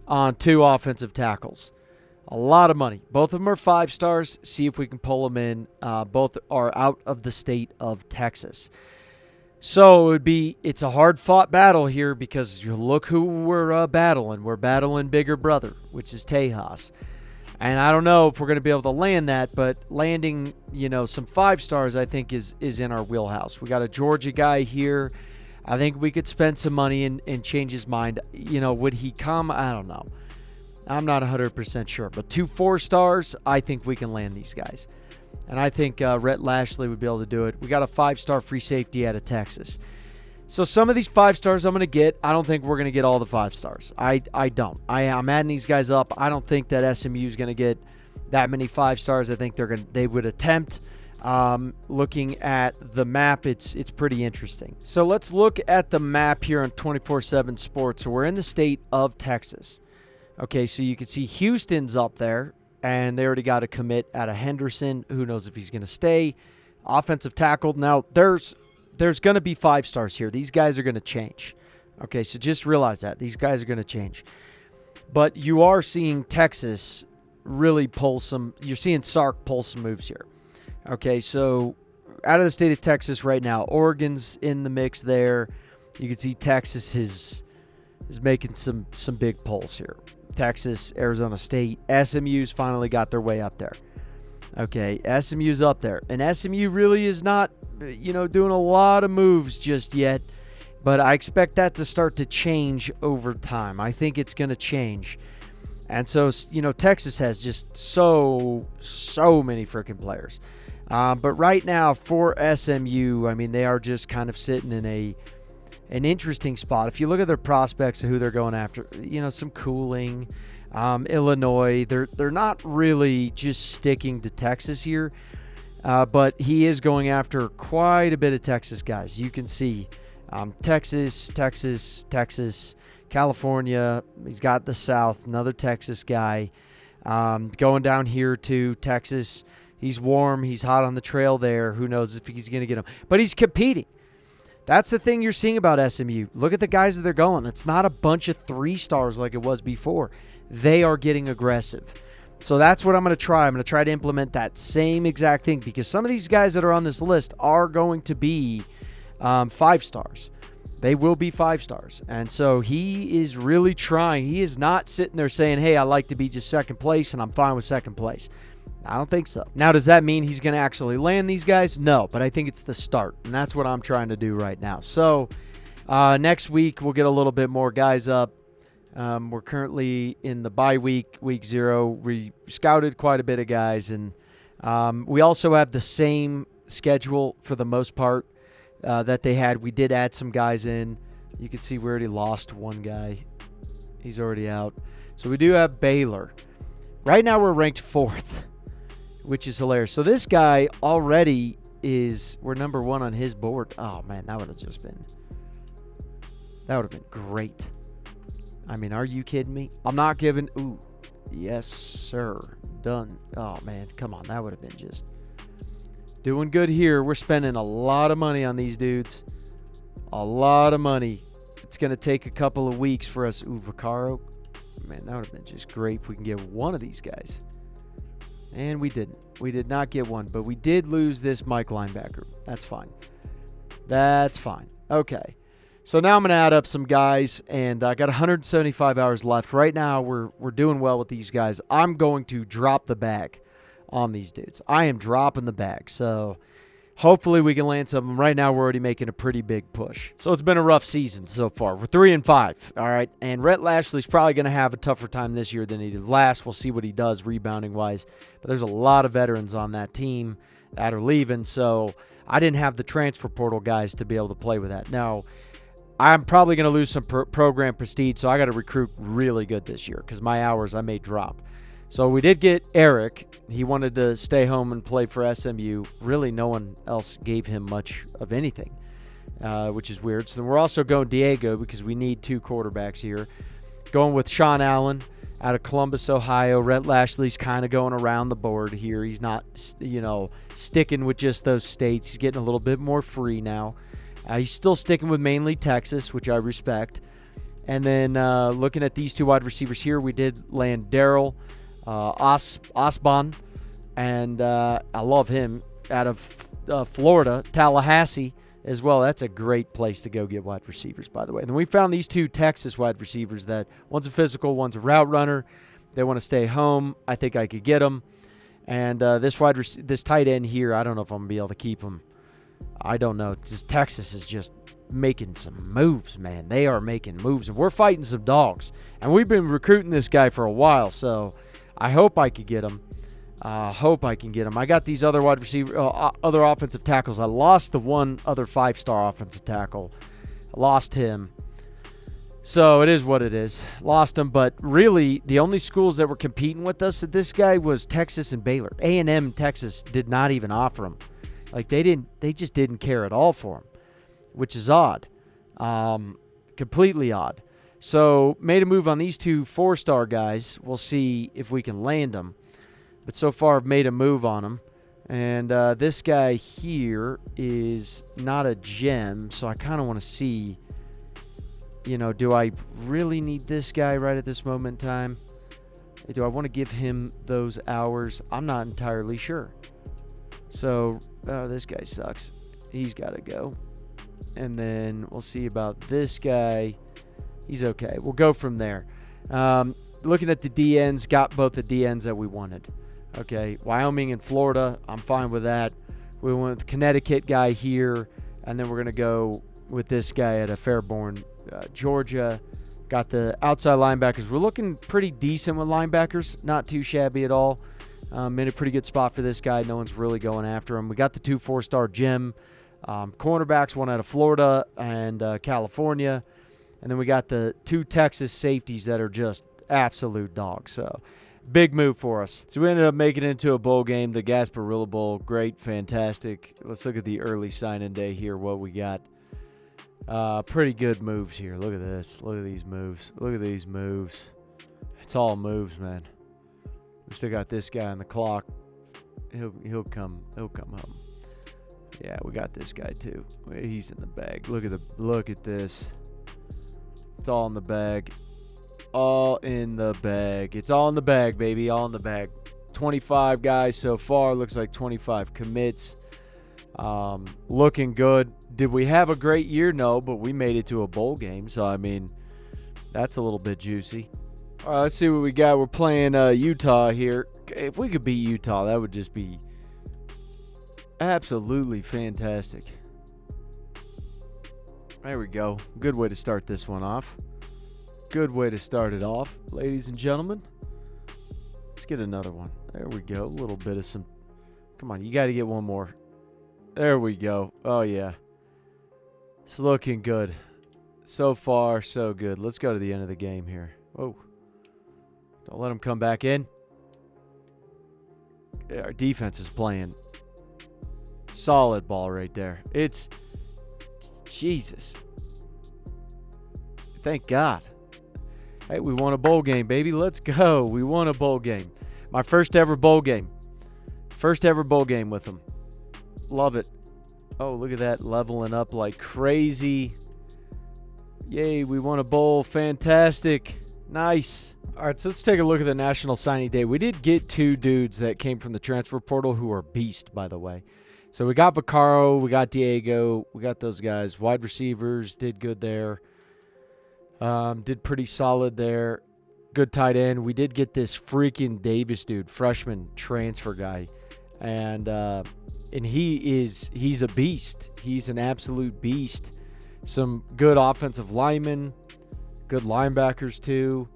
on 2 offensive tackles. A lot of money. Both of them are 5 stars. See if we can pull them in. Both are out of the state of Texas. So it's a hard-fought battle here because you look who we're battling. We're battling bigger brother, which is Tejas. And I don't know if we're going to be able to land that, but landing, some 5 stars I think is in our wheelhouse. We got a Georgia guy here. I think we could spend some money and change his mind. Would he come? I don't know. I'm not 100% sure. But 2 4-stars, I think we can land these guys. And I think Rhett Lashley would be able to do it. We got a 5-star free safety out of Texas. So some of these 5 stars I'm going to get. I don't think we're going to get all the 5 stars. I don't. I'm adding these guys up. I don't think that SMU is going to get that many 5 stars. I think they would attempt. Looking at the map, it's pretty interesting. So let's look at the map here on 24/7 Sports. So we're in the state of Texas. Okay, so you can see Houston's up there, and they already got a commit out of Henderson. Who knows if he's going to stay? Offensive tackle. Now, there's going to be 5 stars here. These guys are going to change. Okay, so just realize that. These guys are going to change. But you are seeing Texas really pull some – you're seeing Sark pull some moves here. Okay, so out of the state of Texas right now, Oregon's in the mix there. You can see Texas is making some big pulls here. Texas, Arizona State, SMU's finally got their way up there. Okay, SMU's up there. And SMU really is not, doing a lot of moves just yet. But I expect that to start to change over time. I think it's going to change. And so, Texas has just so many freaking players. But right now for SMU, they are just kind of sitting in an interesting spot. If you look at their prospects of who they're going after, some Cooling, Illinois, they're not really just sticking to Texas here. But he is going after quite a bit of Texas guys. You can see Texas, California. He's got the South, another Texas guy. Going down here to Texas. He's warm. He's hot on the trail there. Who knows if he's going to get him. But he's competing. That's the thing you're seeing about SMU. Look at the guys that they're going. It's not a bunch of 3 stars like it was before. They are getting aggressive. So that's what I'm going to try. I'm going to try to implement that same exact thing because some of these guys that are on this list are going to be 5 stars. They will be 5 stars. And so he is really trying. He is not sitting there saying, hey, I like to be just second place and I'm fine with second place. I don't think so. Now, does that mean he's going to actually land these guys? No, but I think it's the start, and that's what I'm trying to do right now. So next week, we'll get a little bit more guys up. We're currently in the bye week, week 0. We scouted quite a bit of guys, and we also have the same schedule for the most part that they had. We did add some guys in. You can see we already lost one guy. He's already out. So we do have Baylor. Right now, we're ranked 4th. Which is hilarious. So this guy already we're number 1 on his board. Oh, man, that would have been great. Are you kidding me? I'm not giving, Yes, sir. Done. Oh, man. Come on. That would have been just doing good here. We're spending a lot of money on these dudes. A lot of money. It's going to take a couple of weeks for us. Ooh, Vaccaro. Man, that would have been just great if we can get one of these guys. And we didn't. We did not get one, but we did lose this Mike linebacker. That's fine. That's fine. Okay. So now I'm going to add up some guys, and I got 175 hours left. Right now, we're doing well with these guys. I'm going to drop the bag on these dudes. I am dropping the bag. So hopefully we can land some. Right now, we're already making a pretty big push. So it's been a rough season so far. We're 3-5, all right? And Rhett Lashley's probably going to have a tougher time this year than he did last. We'll see what he does rebounding-wise. But there's a lot of veterans on that team that are leaving, so I didn't have the transfer portal guys to be able to play with that. Now, I'm probably going to lose some program prestige, so I got to recruit really good this year because my hours I may drop. So we did get Eric. He wanted to stay home and play for SMU. Really, no one else gave him much of anything, which is weird. So we're also going Diego because we need 2 quarterbacks here. Going with Sean Allen out of Columbus, Ohio. Rhett Lashley's kind of going around the board here. He's not, sticking with just those states. He's getting a little bit more free now. He's still sticking with mainly Texas, which I respect. And then looking at these 2 wide receivers here, we did land Darryl Osborne, and I love him, out of Florida, Tallahassee as well. That's a great place to go get wide receivers, by the way. And then we found these 2 Texas wide receivers that one's a physical, one's a route runner. They want to stay home. I think I could get them. And this tight end here, I don't know if I'm going to be able to keep him. I don't know. Just Texas is just making some moves, man. They are making moves, and we're fighting some dogs. And we've been recruiting this guy for a while, so I hope I could get him. I got these other wide receiver, other offensive tackles. I lost the one other 5-star offensive tackle. I lost him. So it is what it is. Lost him, but really the only schools that were competing with us at this guy was Texas and Baylor. A&M Texas did not even offer him. Like they just didn't care at all for him, which is odd. Completely odd. So made a move on these 2 4-star guys. We'll see if we can land them. But so far I've made a move on them. And this guy here is not a gem, so I kind of want to see, do I really need this guy right at this moment in time? Do I want to give him those hours? I'm not entirely sure. So this guy sucks. He's got to go. And then we'll see about this guy. He's okay. We'll go from there. Looking at the DNs, got both the DNs that we wanted. Okay, Wyoming and Florida, I'm fine with that. We went with the Connecticut guy here, and then we're going to go with this guy at a Fairborn, Georgia. Got the outside linebackers. We're looking pretty decent with linebackers, not too shabby at all. In a pretty good spot for this guy. No one's really going after him. We got the 2 4-star gem cornerbacks, one out of Florida and California. And then we got the 2 Texas safeties that are just absolute dogs. So big move for us. So we ended up making it into a bowl game, the Gasparilla Bowl. Great, fantastic. Let's look at the early sign-in day here, what we got. Pretty good moves here. Look at this. Look at these moves. Look at these moves. It's all moves, man. We still got this guy on the clock. He'll come home. Yeah, we got this guy too. He's in the bag. Look at this. It's all in the bag. All in the bag. It's all in the bag, baby. All in the bag. 25 guys so far. Looks like 25 commits. Looking good. Did we have a great year? No, but we made it to a bowl game. So, I mean, that's a little bit juicy. All right, let's see what we got. We're playing Utah here. If we could beat Utah, that would just be absolutely fantastic. There we go. Good way to start this one off. Good way to start it off, ladies and gentlemen. Let's get another one. There we go. A little bit of some. Come on, you got to get one more. There we go. Oh, yeah. It's looking good. So far, so good. Let's go to the end of the game here. Whoa. Don't let them come back in. Yeah, our defense is playing solid ball right there. It's Jesus. Thank God. Hey, we won a bowl game, baby. Let's go. We won a bowl game. My first ever bowl game. First ever bowl game with them. Love it. Oh, look at that. Leveling up like crazy. Yay, we won a bowl. Fantastic. Nice. All right, so let's take a look at the National Signing Day. We did get 2 dudes that came from the transfer portal who are beast, by the way. So we got Vaccaro, we got Diego, we got those guys. Wide receivers did good there. Did pretty solid there. Good tight end. We did get this freaking Davis dude, freshman transfer guy. And he's a beast. He's an absolute beast. Some good offensive linemen, good linebackers too.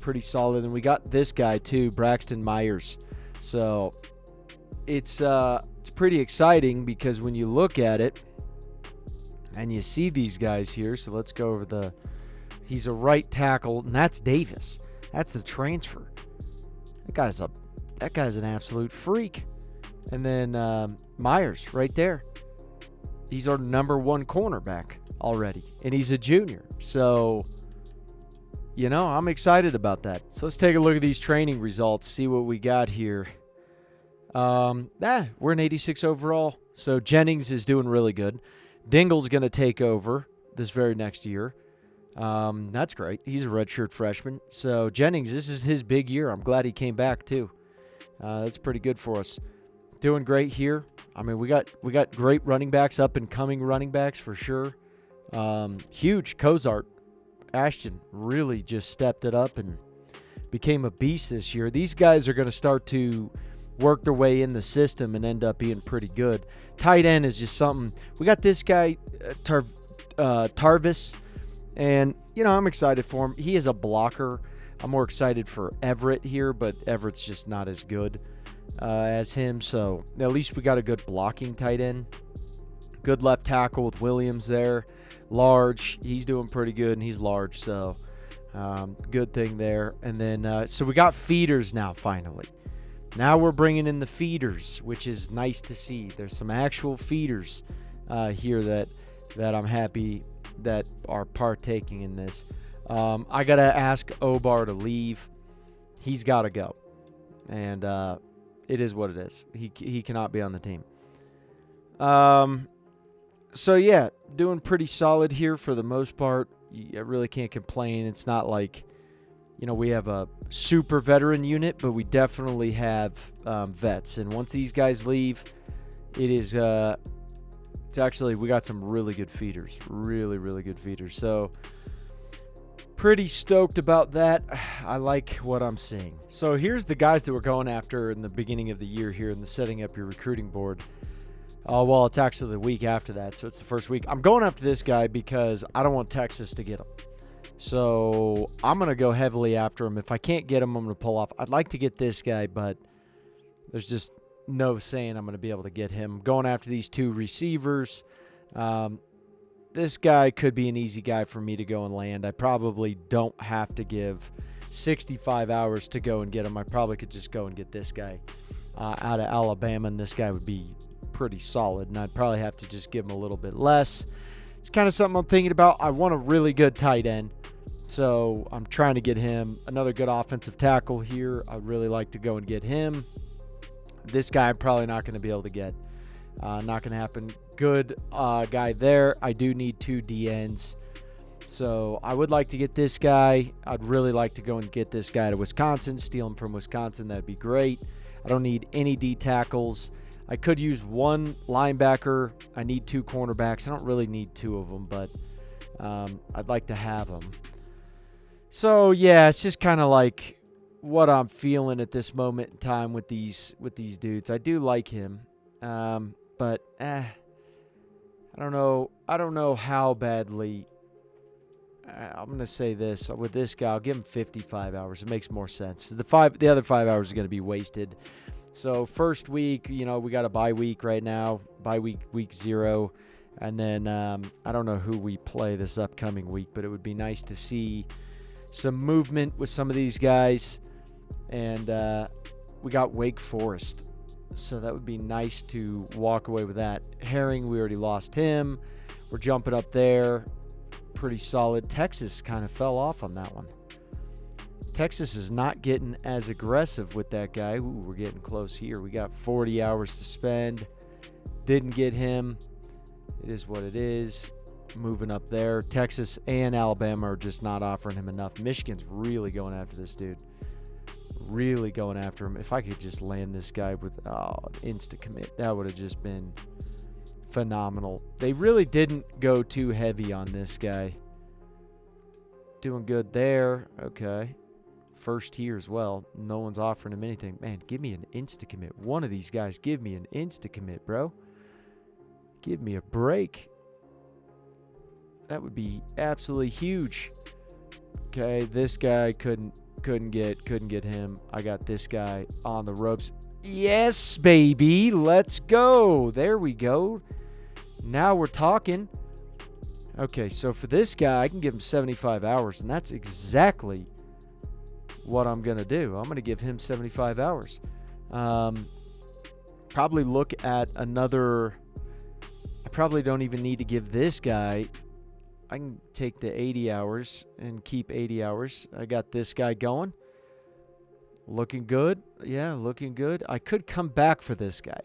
Pretty solid. And we got this guy too, Braxton Myers. So it's pretty exciting because when you look at it and you see these guys here, so let's go over he's a right tackle, and that's Davis. That's the transfer. That guy's an absolute freak. And then Myers right there. He's our number 1 cornerback already, and he's a junior. So, I'm excited about that. So let's take a look at these training results, see what we got here. We're an 86 overall. So Jennings is doing really good. Dingle's going to take over this very next year. That's great. He's a redshirt freshman. So Jennings, this is his big year. I'm glad he came back too. That's pretty good for us. Doing great here. I mean, we got great running backs, up and coming running backs for sure. Huge. Cozart, Ashton really just stepped it up and became a beast this year. These guys are going to start to work their way in the system and end up being pretty good. Tight end is just something. We got this guy, Tarvis, and, I'm excited for him. He is a blocker. I'm more excited for Everett here, but Everett's just not as good as him. So at least we got a good blocking tight end. Good left tackle with Williams there. Large. He's doing pretty good, and he's large. So good thing there. And then so we got feeders now finally. Now we're bringing in the feeders, which is nice to see. There's some actual feeders here that I'm happy that are partaking in this. I got to ask Obar to leave. He's got to go. And it is what it is. He cannot be on the team. So, yeah, doing pretty solid here for the most part. I really can't complain. It's not like, we have a super veteran unit, but we definitely have vets. And once these guys leave, it is it's actually, we got some really good feeders. Really, really good feeders. So, pretty stoked about that. I like what I'm seeing. So, here's the guys that we're going after in the beginning of the year here in the setting up your recruiting board. Well, it's actually the week after that, so it's the first week. I'm going after this guy because I don't want Texas to get him. So I'm going to go heavily after him. If I can't get him, I'm going to pull off. I'd like to get this guy, but there's just no saying I'm going to be able to get him. Going after these 2 receivers. This guy could be an easy guy for me to go and land. I probably don't have to give 65 hours to go and get him. I probably could just go and get this guy out of Alabama, and this guy would be pretty solid, and I'd probably have to just give him a little bit less. It's kind of something I'm thinking about. I want a really good tight end, so I'm trying to get him. Another good offensive tackle here. I'd really like to go and get him. This guy I'm probably not going to be able to get. Not going to happen. Good guy there. I do need 2 DNs, so I would like to get this guy. I'd really like to go and get this guy to Wisconsin, steal him from Wisconsin. That'd be great. I don't need any D tackles. I could use 1 linebacker. I need 2 cornerbacks. I don't really need 2 of them, but I'd like to have them. So, yeah, it's just kind of like what I'm feeling at this moment in time with these dudes. I do like him, but I don't know. I don't know how badly. I'm going to say this. With this guy, I'll give him 55 hours. It makes more sense. The other 5 hours are going to be wasted. So first week, we got a bye week right now, bye week 0. And then I don't know who we play this upcoming week, but it would be nice to see some movement with some of these guys. And we got Wake Forest. So that would be nice to walk away with that. Herring, we already lost him. We're jumping up there. Pretty solid. Texas kind of fell off on that one. Texas is not getting as aggressive with that guy. Ooh, we're getting close here. We got 40 hours to spend. Didn't get him. It is what it is. Moving up there. Texas and Alabama are just not offering him enough. Michigan's really going after this dude. Really going after him. If I could just land this guy with insta commit, that would have just been phenomenal. They really didn't go too heavy on this guy. Doing good there. Okay. First here as well. No one's offering him anything. Man, give me an insta commit. One of these guys, give me an insta commit, bro. Give me a break. That would be absolutely huge. Okay, this guy couldn't get him. I got this guy on the ropes. Yes, baby. Let's go. There we go. Now we're talking. Okay, so for this guy, I can give him 75 hours, and that's exactly what I'm going to do. I'm going to give him 75 hours. Probably look at another. I probably don't even need to give this guy. I can take the 80 hours and keep 80 hours. I got this guy going. Looking good. Yeah, looking good. I could come back for this guy.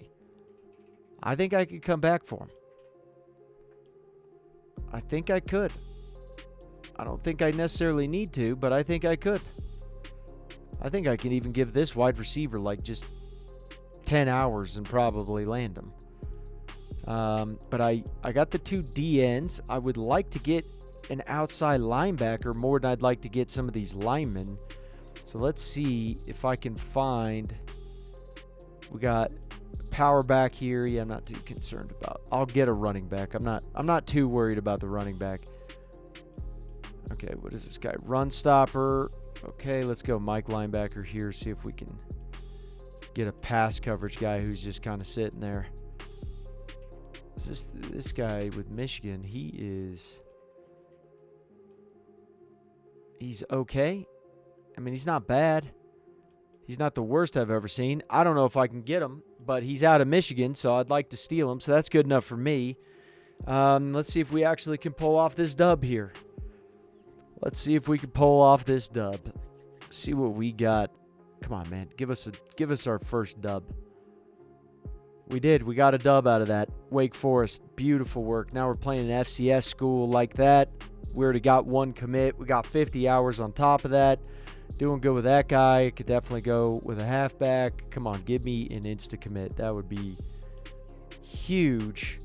I think I could come back for him. I think I could. I don't think I necessarily need to, but I think I could. I think I can even give this wide receiver like just 10 hours and probably land him. But I got the two DNs. I would like to get an outside linebacker more than I'd like to get some of these linemen. So let's see if I can find. We got power back here. Yeah, I'm not too concerned about. I'll get a running back. I'm not too worried about the running back. Okay, what is this guy? Run stopper. Okay, let's go Mike linebacker here. See if we can get a pass coverage guy who's just kind of sitting there. This guy with Michigan, he's okay. I mean, he's not bad. He's not the worst I've ever seen. I don't know if I can get him, but he's out of Michigan, so I'd like to steal him, so that's good enough for me. Let's see if we actually can pull off this dub here. Let's see if we can pull off this dub. See what we got. Come on, man. Give us our first dub. We did. We got a dub out of that. Wake Forest. Beautiful work. Now we're playing an FCS school like that. We already got one commit. We got 50 hours on top of that. Doing good with that guy. Could definitely go with a halfback. Come on, give me an insta commit. That would be huge.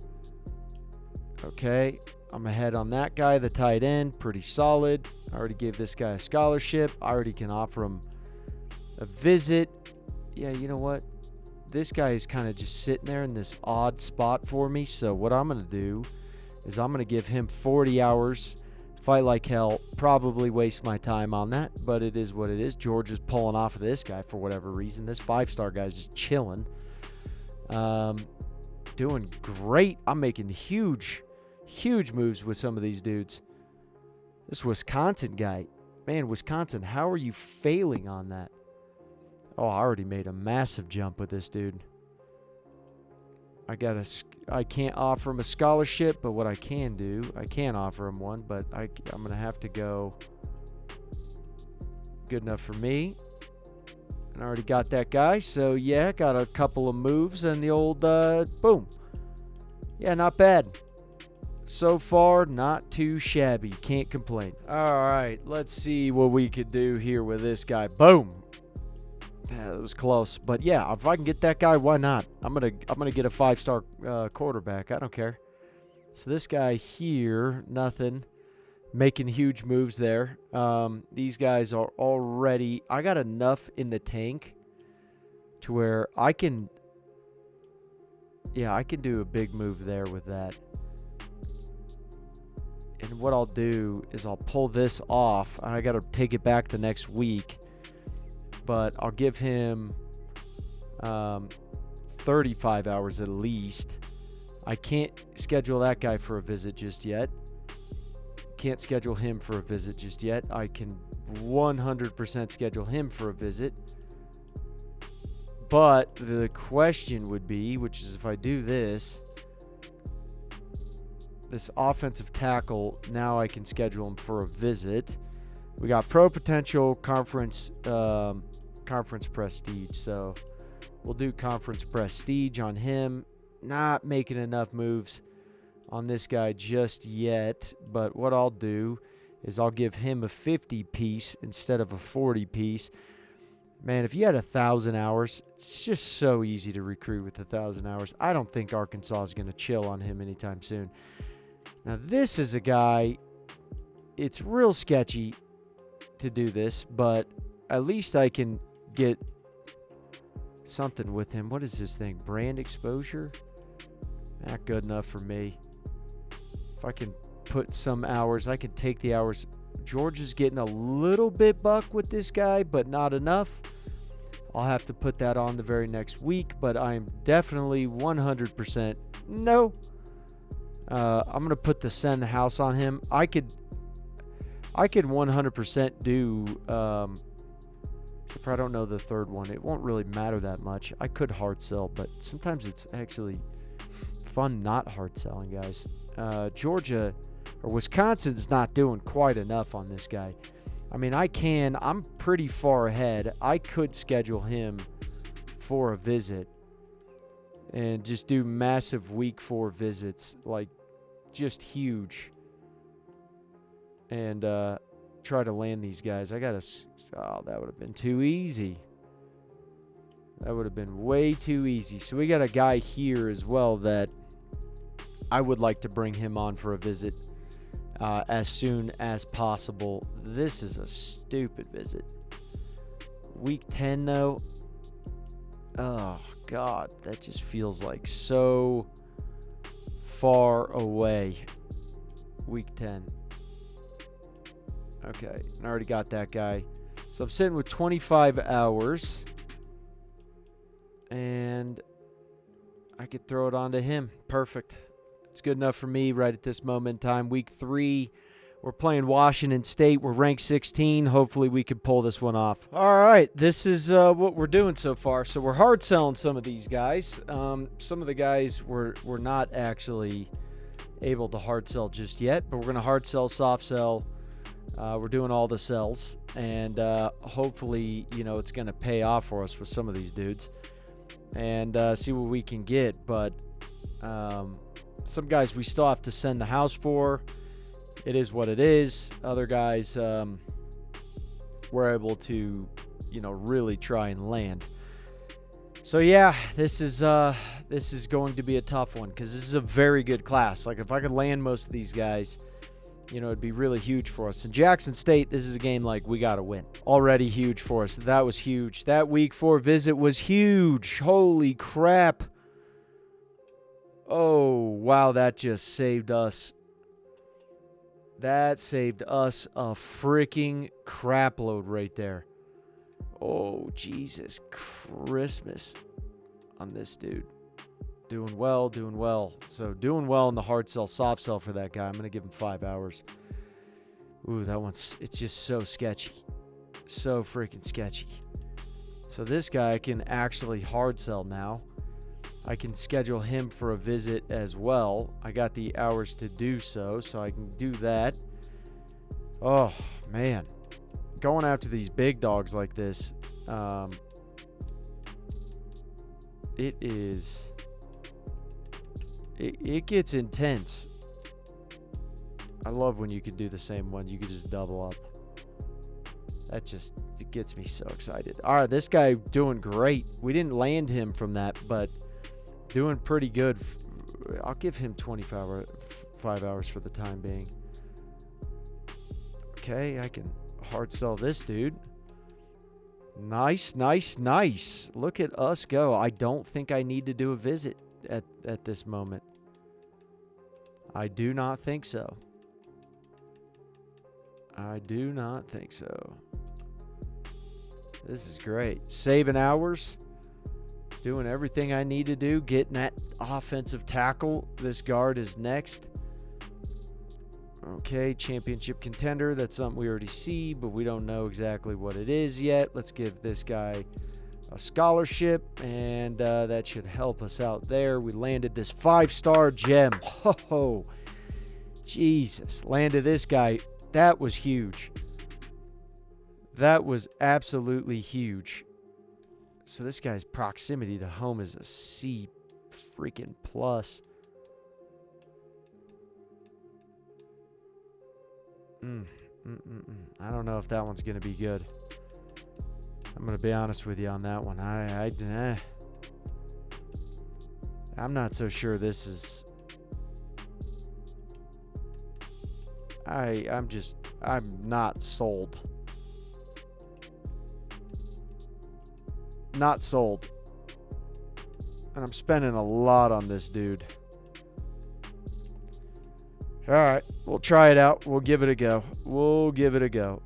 Okay. I'm ahead on that guy, the tight end. Pretty solid. I already gave this guy a scholarship. I already can offer him a visit. Yeah, you know what? This guy is kind of just sitting there in this odd spot for me. So what I'm going to do is I'm going to give him 40 hours. Fight like hell. Probably waste my time on that, but it is what it is. Georgia's pulling off of this guy for whatever reason. This 5-star guy's just chilling. Doing great. I'm making huge moves with some of these dudes. This Wisconsin guy. Man, Wisconsin, how are you failing on that? Oh, I already made a massive jump with this dude. I can't offer him a scholarship, but what I can do, I can offer him one, but I'm going to have to go good enough for me. And I already got that guy, so yeah, got a couple of moves and the old boom. Yeah, not bad. So far, not too shabby. Can't complain. All right, let's see what we could do here with this guy. Boom. Yeah, that was close, but yeah, if I can get that guy, why not? I'm gonna get a 5-star quarterback. I don't care. So this guy here, nothing, making huge moves there. These guys are already. I got enough in the tank to where I can. Yeah, I can do a big move there with that. And what I'll do is I'll pull this off. And I got to take it back the next week. But I'll give him 35 hours at least. I can't schedule that guy for a visit just yet. Can't schedule him for a visit just yet. I can 100% schedule him for a visit. But the question would be, which is if I do this offensive tackle, now I can schedule him for a visit. We got pro potential, conference prestige. So we'll do conference prestige on him. Not making enough moves on this guy just yet. But what I'll do is I'll give him a 50 piece instead of a 40 piece. Man, if you had 1,000 hours, it's just so easy to recruit with 1,000 hours. I don't think Arkansas is going to chill on him anytime soon. Now, this is a guy, it's real sketchy to do this, but at least I can get something with him. What is this thing? Brand exposure? Not good enough for me. If I can put some hours, I can take the hours. Georgia's getting a little bit buck with this guy, but not enough. I'll have to put that on the very next week, but I'm definitely 100% no. I'm going to put the send the house on him. I could 100% do, except for I don't know the third one. It won't really matter that much. I could hard sell, but sometimes it's actually fun not hard selling, guys. Georgia or Wisconsin's not doing quite enough on this guy. I mean, I'm pretty far ahead. I could schedule him for a visit and just do massive week 4 visits, like just huge, and try to land these guys. That would have been too easy. That would have been way too easy. So we got a guy here as well that I would like to bring him on for a visit as soon as possible. This is a stupid visit. Week 10, though. Oh, God. That just feels like so far away. Week 10. Okay. I already got that guy. So I'm sitting with 25 hours. And I could throw it onto him. Perfect. It's good enough for me right at this moment in time. Week 3, we're playing Washington State. We're ranked 16. Hopefully we can pull this one off. All right, this is what we're doing so far. So we're hard selling some of these guys. Some of the guys we're not actually able to hard sell just yet, but we're going to hard sell, soft sell. We're doing all the sells, and hopefully, it's going to pay off for us with some of these dudes and see what we can get. But some guys we still have to send the house for. It is what it is. Other guys we're able to, really try and land. So yeah, this is going to be a tough one because this is a very good class. Like if I could land most of these guys, it'd be really huge for us. In Jackson State, this is a game like we got to win. Already huge for us. That was huge. That week 4 visit was huge. Holy crap. Oh, wow, that just saved us. That saved us a freaking crap load right there. Oh, Jesus Christmas on this dude. Doing well, doing well. So doing well in the hard sell, soft sell for that guy. I'm going to give him 5 hours. Ooh, it's just so sketchy. So freaking sketchy. So this guy I can actually hard sell now. I can schedule him for a visit as well. I got the hours to do so I can do that. Oh, man. Going after these big dogs like this, it gets intense. I love when you can do the same one. You can just double up. It gets me so excited. All right, this guy doing great. We didn't land him from that, but doing pretty good. I'll give him 5 hours for the time being. Okay, I can hard sell this dude. Nice, nice, nice. Look at us go. I don't think I need to do a visit at this moment. I do not think so. I do not think so. This is great. Saving hours. Doing everything I need to do. Getting that offensive tackle. This guard is next. Okay, championship contender. That's something we already see, but we don't know exactly what it is yet. Let's give this guy a scholarship, and that should help us out there. We landed this 5-star gem. Oh, Jesus. Landed this guy. That was huge. That was absolutely huge. So this guy's proximity to home is a C freaking plus. I don't know if that one's going to be good. I'm going to be honest with you on that one. I'm not so sure this is... I'm not sold. Not sold. And I'm spending a lot on this dude. All right, we'll try it out. We'll give it a go.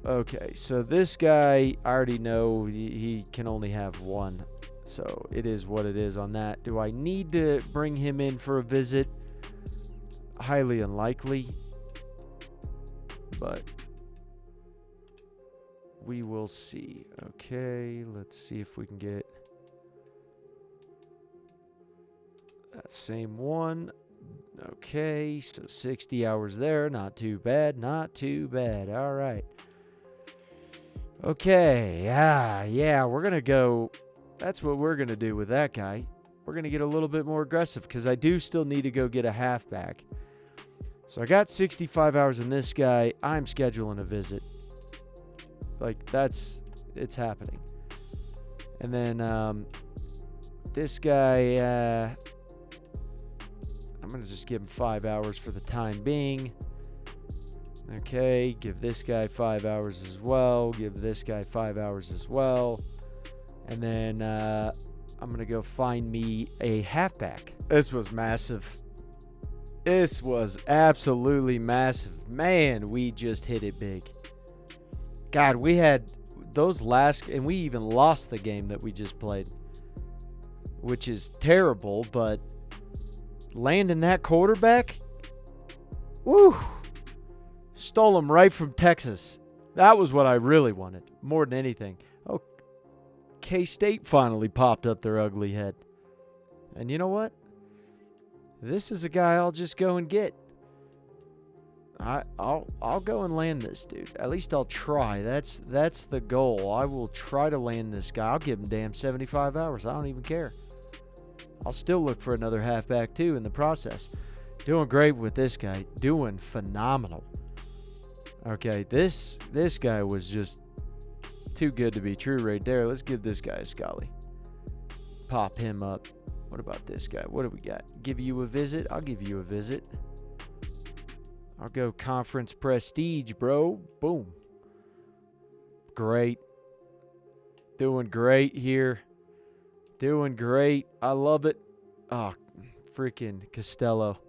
Okay, so this guy, I already know he can only have one. So it is what it is on that. Do I need to bring him in for a visit? Highly unlikely. But we will see. Okay, let's see if we can get that same one. Okay, so 60 hours there. Not too bad. All right. Okay, yeah, we're going to go. That's what we're going to do with that guy. We're going to get a little bit more aggressive because I do still need to go get a halfback. So I got 65 hours in this guy. I'm scheduling a visit. Like, it's happening. And then this guy, I'm going to just give him 5 hours for the time being. Okay, give this guy 5 hours as well. Give this guy 5 hours as well. And then I'm going to go find me a halfback. This was massive. This was absolutely massive. Man, we just hit it big. God, we had those last... And we even lost the game that we just played. Which is terrible, but... landing that quarterback? Woo! Stole him right from Texas. That was what I really wanted. More than anything. Oh, K-State finally popped up their ugly head. And you know what? This is a guy I'll just go and get. I'll go and land this dude. At least I'll try. That's the goal. I will try to land this guy. I'll give him damn 75 hours. I don't even care. I'll still look for another halfback too in the process. Doing great with this guy. Doing phenomenal. Okay, this guy was just too good to be true right there. Let's give this guy a Scully. Pop him up. What about this guy? What do we got? Give you a visit? I'll give you a visit. I'll go conference prestige, bro. Boom. Great. Doing great here. Doing great. I love it. Oh, freaking Costello.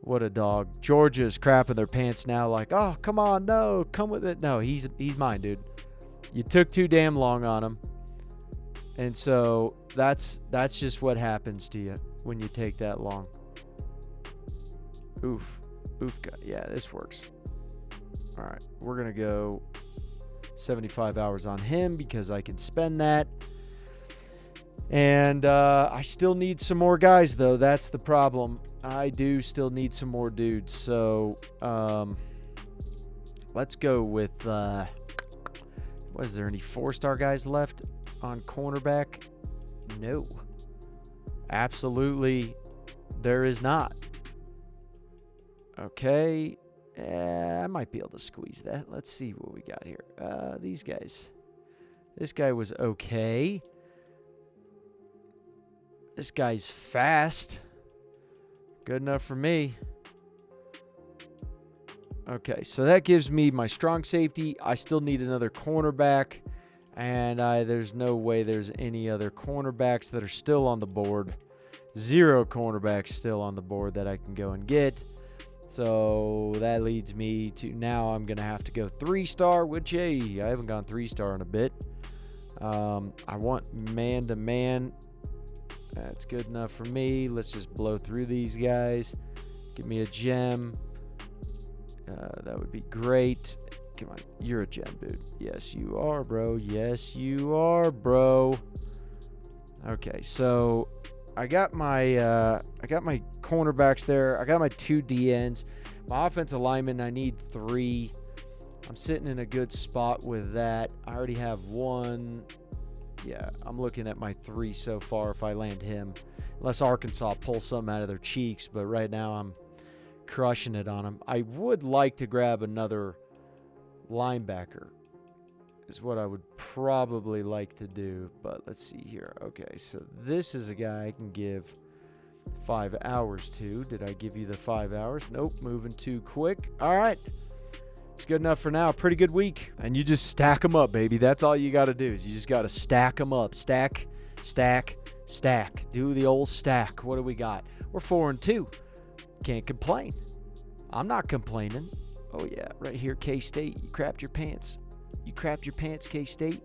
What a dog. Georgia's crapping their pants now like, oh, come on, no, come with it. No, he's mine, dude. You took too damn long on him. And so that's just what happens to you when you take that long. Oof. Yeah, this works. All right, we're going to go 75 hours on him because I can spend that. And I still need some more guys, though. That's the problem. I do still need some more dudes. So let's go with, what is there, any 4-star guys left on cornerback? No. Absolutely, there is not. Okay. I might be able to squeeze that. Let's see what we got here. These guys. This guy was okay. This guy's fast. Good enough for me. Okay, so that gives me my strong safety. I still need another cornerback. And there's no way there's any other cornerbacks that are still on the board. 0 cornerbacks still on the board that I can go and get. So that leads me to now I'm going to have to go 3-star, which, hey, I haven't gone 3-star in a bit. I want man-to-man. That's good enough for me. Let's just blow through these guys. Give me a gem. That would be great. Come on, you're a gem, dude. Yes, you are, bro. Yes, you are, bro. Okay, so I got my cornerbacks there. I got my 2 DNs. My offensive linemen, I need 3. I'm sitting in a good spot with that. I already have one. Yeah, I'm looking at my 3 so far if I land him. Unless Arkansas pulls something out of their cheeks, but right now I'm crushing it on them. I would like to grab another linebacker is what I would probably like to do, but let's see here. Okay, so this is a guy I can give 5 hours to. Did I give you the 5 hours? Nope, moving too quick. All right. It's good enough for now. Pretty good week. And you just stack them up, baby. That's all you got to do is you just got to stack them up. Stack, stack, stack. Do the old stack. What do we got? We're 4-2. Can't complain. I'm not complaining. Oh, yeah, right here, K-State. You crapped your pants. You crapped your pants, K-State.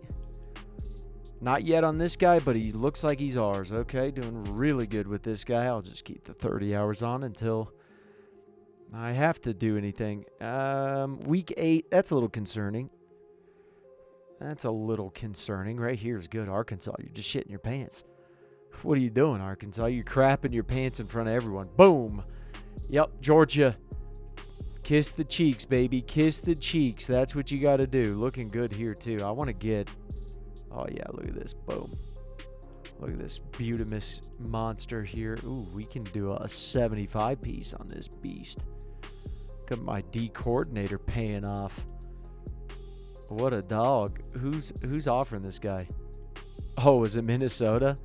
Not yet on this guy, but he looks like he's ours. Okay, doing really good with this guy. I'll just keep the 30 hours on until I have to do anything. Week 8, that's a little concerning. That's a little concerning. Right here is good, Arkansas. You're just shitting your pants. What are you doing, Arkansas? You're crapping your pants in front of everyone. Boom. Yep, Georgia. Kiss the cheeks, baby. Kiss the cheeks. That's what you got to do. Looking good here, too. I want to get... Oh, yeah, look at this. Boom. Look at this beautimous monster here. Ooh, we can do a 75 piece on this beast. Look at my D coordinator paying off. What a dog. Who's offering this guy? Oh, is it Minnesota?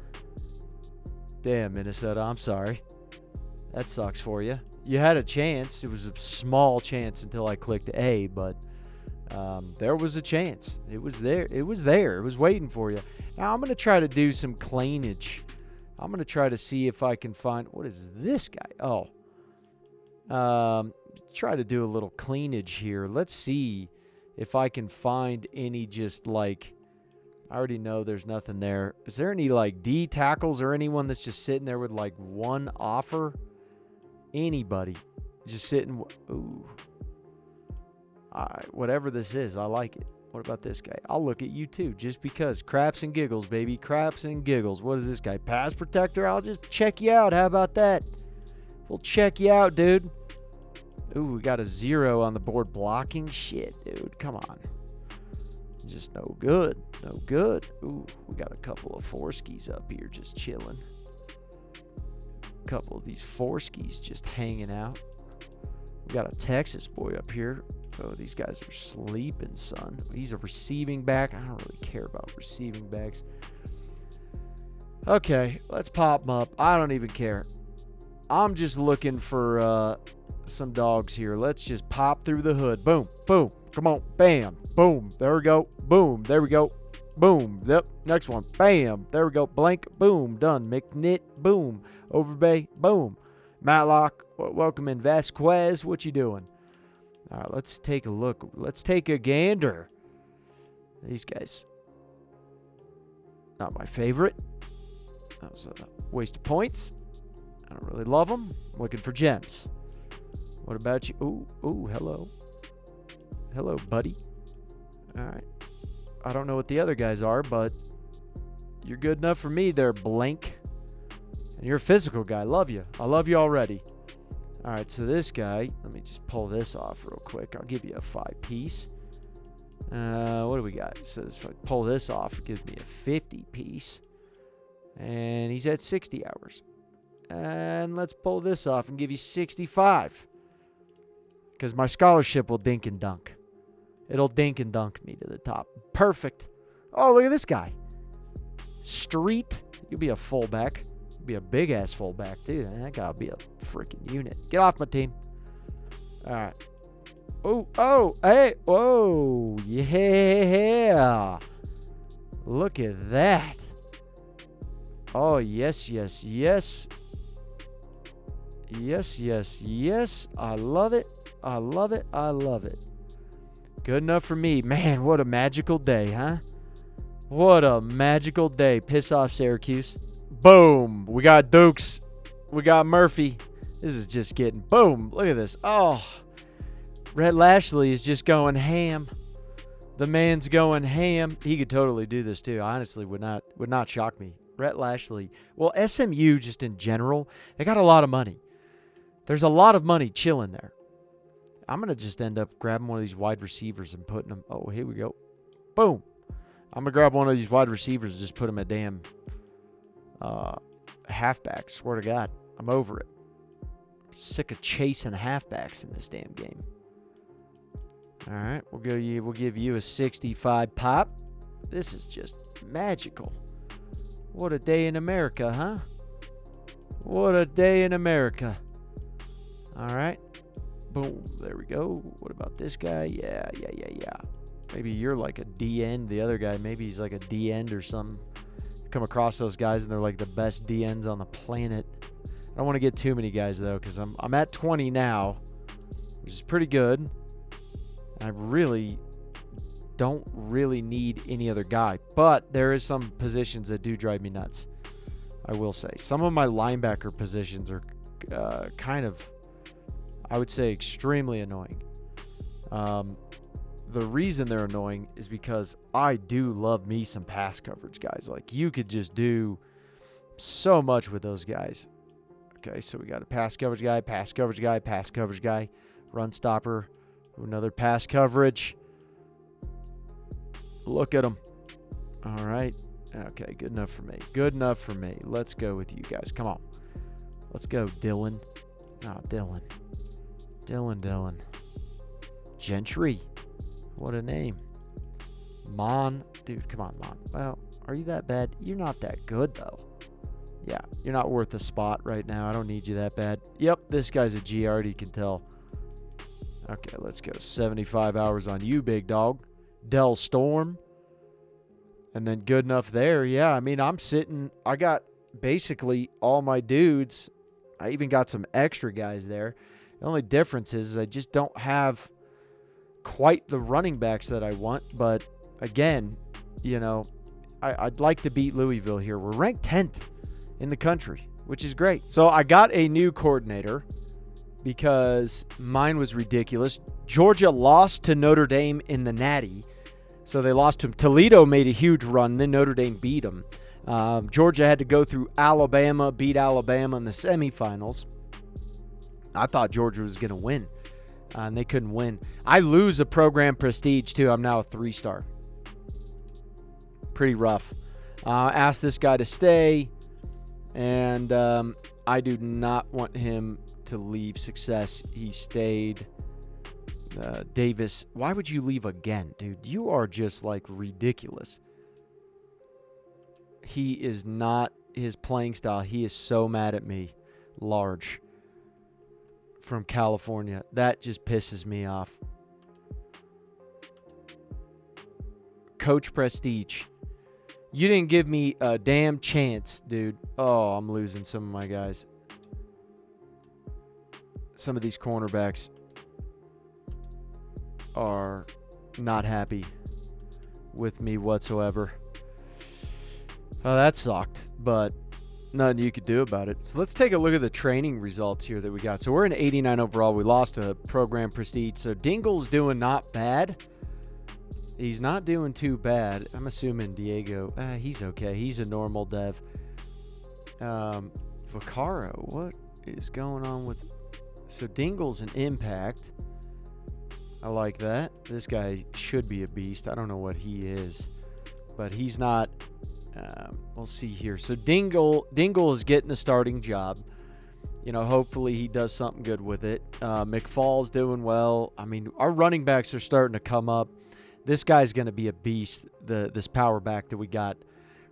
Damn, Minnesota. I'm sorry. That sucks for you. You had a chance. It was a small chance until I clicked A, but there was a chance. It was there. It was there. It was waiting for you. Now, I'm going to try to do some cleanage. I'm going to try to see if I can find... What is this guy? Oh. Try to do a little cleanage here. Let's see if I can find any just like... I already know there's nothing there. Is there any like D tackles or anyone that's just sitting there with like one offer? Anybody. Just sitting... Ooh. All right, whatever this is, I like it. What about this guy? I'll look at you too, just because. Craps and giggles, baby. Craps and giggles. What is this guy? Pass protector? I'll just check you out. How about that? We'll check you out, dude. Ooh, we got a 0 on the board blocking. Shit, dude. Come on. Just no good. No good. Ooh, we got a couple of 4-skis up here just chilling. A couple of these 4-skis just hanging out. We got a Texas boy up here. Oh, these guys are sleeping, son. He's a receiving back. I don't really care about receiving backs. Okay, let's pop them up. I don't even care. I'm just looking for some dogs here. Let's just pop through the hood. Boom, boom. Come on, bam, boom. There we go. Boom, there we go. Boom. Yep, next one. Bam. There we go. Blank. Boom. Done. McNitt. Boom. Overbay. Boom. Matlock. Welcome in. Vasquez. What you doing? All right, let's take a look. Let's take a gander. These guys, not my favorite. That was a waste of points. I don't really love them. Looking for gems. What about you? Ooh, hello. Hello, buddy. All right. I don't know what the other guys are, but you're good enough for me there, Blank. And you're a physical guy. Love you. I love you already. All right, so this guy, let me just pull this off real quick. I'll give you a 5-piece. What do we got? So if I pull this off, it gives me a 50-piece. And he's at 60 hours. And let's pull this off and give you 65. Because my scholarship will dink and dunk. It'll dink and dunk me to the top. Perfect. Oh, look at this guy. Street. You'll be a fullback. Be a big ass fullback too. That gotta be a freaking unit. Get off my team. All right. Oh, hey, whoa, yeah. Look at that. Oh, yes. Yes. I love it. Good enough for me. Man, what a magical day, huh? What a magical day. Piss off, Syracuse. Boom. We got Dukes. We got Murphy. This is just getting boom. Look at this. Oh, Rhett Lashley is just going ham. The man's going ham. He could totally do this too. Honestly, would not shock me. Rhett Lashley. Well, SMU just in general, they got a lot of money. There's a lot of money chilling there. I'm going to just end up grabbing one of these wide receivers and putting them. Oh, here we go. Boom. I'm going to grab one of these wide receivers and just put them at damn halfback. Swear to God. I'm over it. I'm sick of chasing halfbacks in this damn game. All right. We'll give you a 65 pop. This is just magical. What a day in America, huh? What a day in America. All right. Boom. There we go. What about this guy? Yeah. Maybe you're like a D-end. The other guy, maybe he's like a D-end or something. Come across those guys, and they're like the best D-ends on the planet. I don't want to get too many guys, though, because I'm at 20 now, which is pretty good. I really don't really need any other guy. But there is some positions that do drive me nuts, I will say. Some of my linebacker positions are kind of, I would say, extremely annoying. The reason they're annoying is because I do love me some pass coverage guys. Like, you could just do so much with those guys. Okay, so we got a pass coverage guy, pass coverage guy, pass coverage guy, run stopper, another pass coverage. Look at them. All right. Okay, good enough for me. Good enough for me. Let's go with you guys. Come on. Let's go, Dylan. Oh, Dylan. Dylan. Gentry. What a name. Mon. Dude, come on, Mon. Well, are you that bad? You're not that good, though. Yeah, you're not worth a spot right now. I don't need you that bad. Yep, this guy's a G. I already can tell. Okay, let's go. 75 hours on you, big dog. Del Storm. And then good enough there. Yeah, I mean, I got basically all my dudes. I even got some extra guys there. The only difference is I just don't have quite the running backs that I want. But again, you know, I'd like to beat Louisville here. We're ranked 10th in the country, which is great. So I got a new coordinator because mine was ridiculous. Georgia lost to Notre Dame in the Natty. So they lost to him. Toledo made a huge run. Then Notre Dame beat them. Georgia had to go through Alabama, beat Alabama in the semifinals. I thought Georgia was going to win, and they couldn't win. I lose a program prestige, too. I'm now a 3-star. Pretty rough. Asked this guy to stay, and I do not want him to leave. Success. He stayed. Davis, why would you leave again, dude? You are just like ridiculous. He is not his playing style. He is so mad at me. Large from California. That just pisses me off. Coach Prestige, you didn't give me a damn chance, dude. Oh, I'm losing some of my guys. Some of these cornerbacks are not happy with me whatsoever. Oh, that sucked, but nothing you could do about it. So let's take a look at the training results here that we got. So we're in 89 overall. We lost a program prestige. So Dingle's doing not bad. He's not doing too bad. I'm assuming Diego, he's okay. He's a normal dev. Vaccaro, what is going on with... So Dingle's an impact. I like that. This guy should be a beast. I don't know what he is, but he's not. We'll see here. So Dingle is getting the starting job. You know, hopefully he does something good with it. McFall's doing well. I mean, our running backs are starting to come up. This guy's going to be a beast, this power back that we got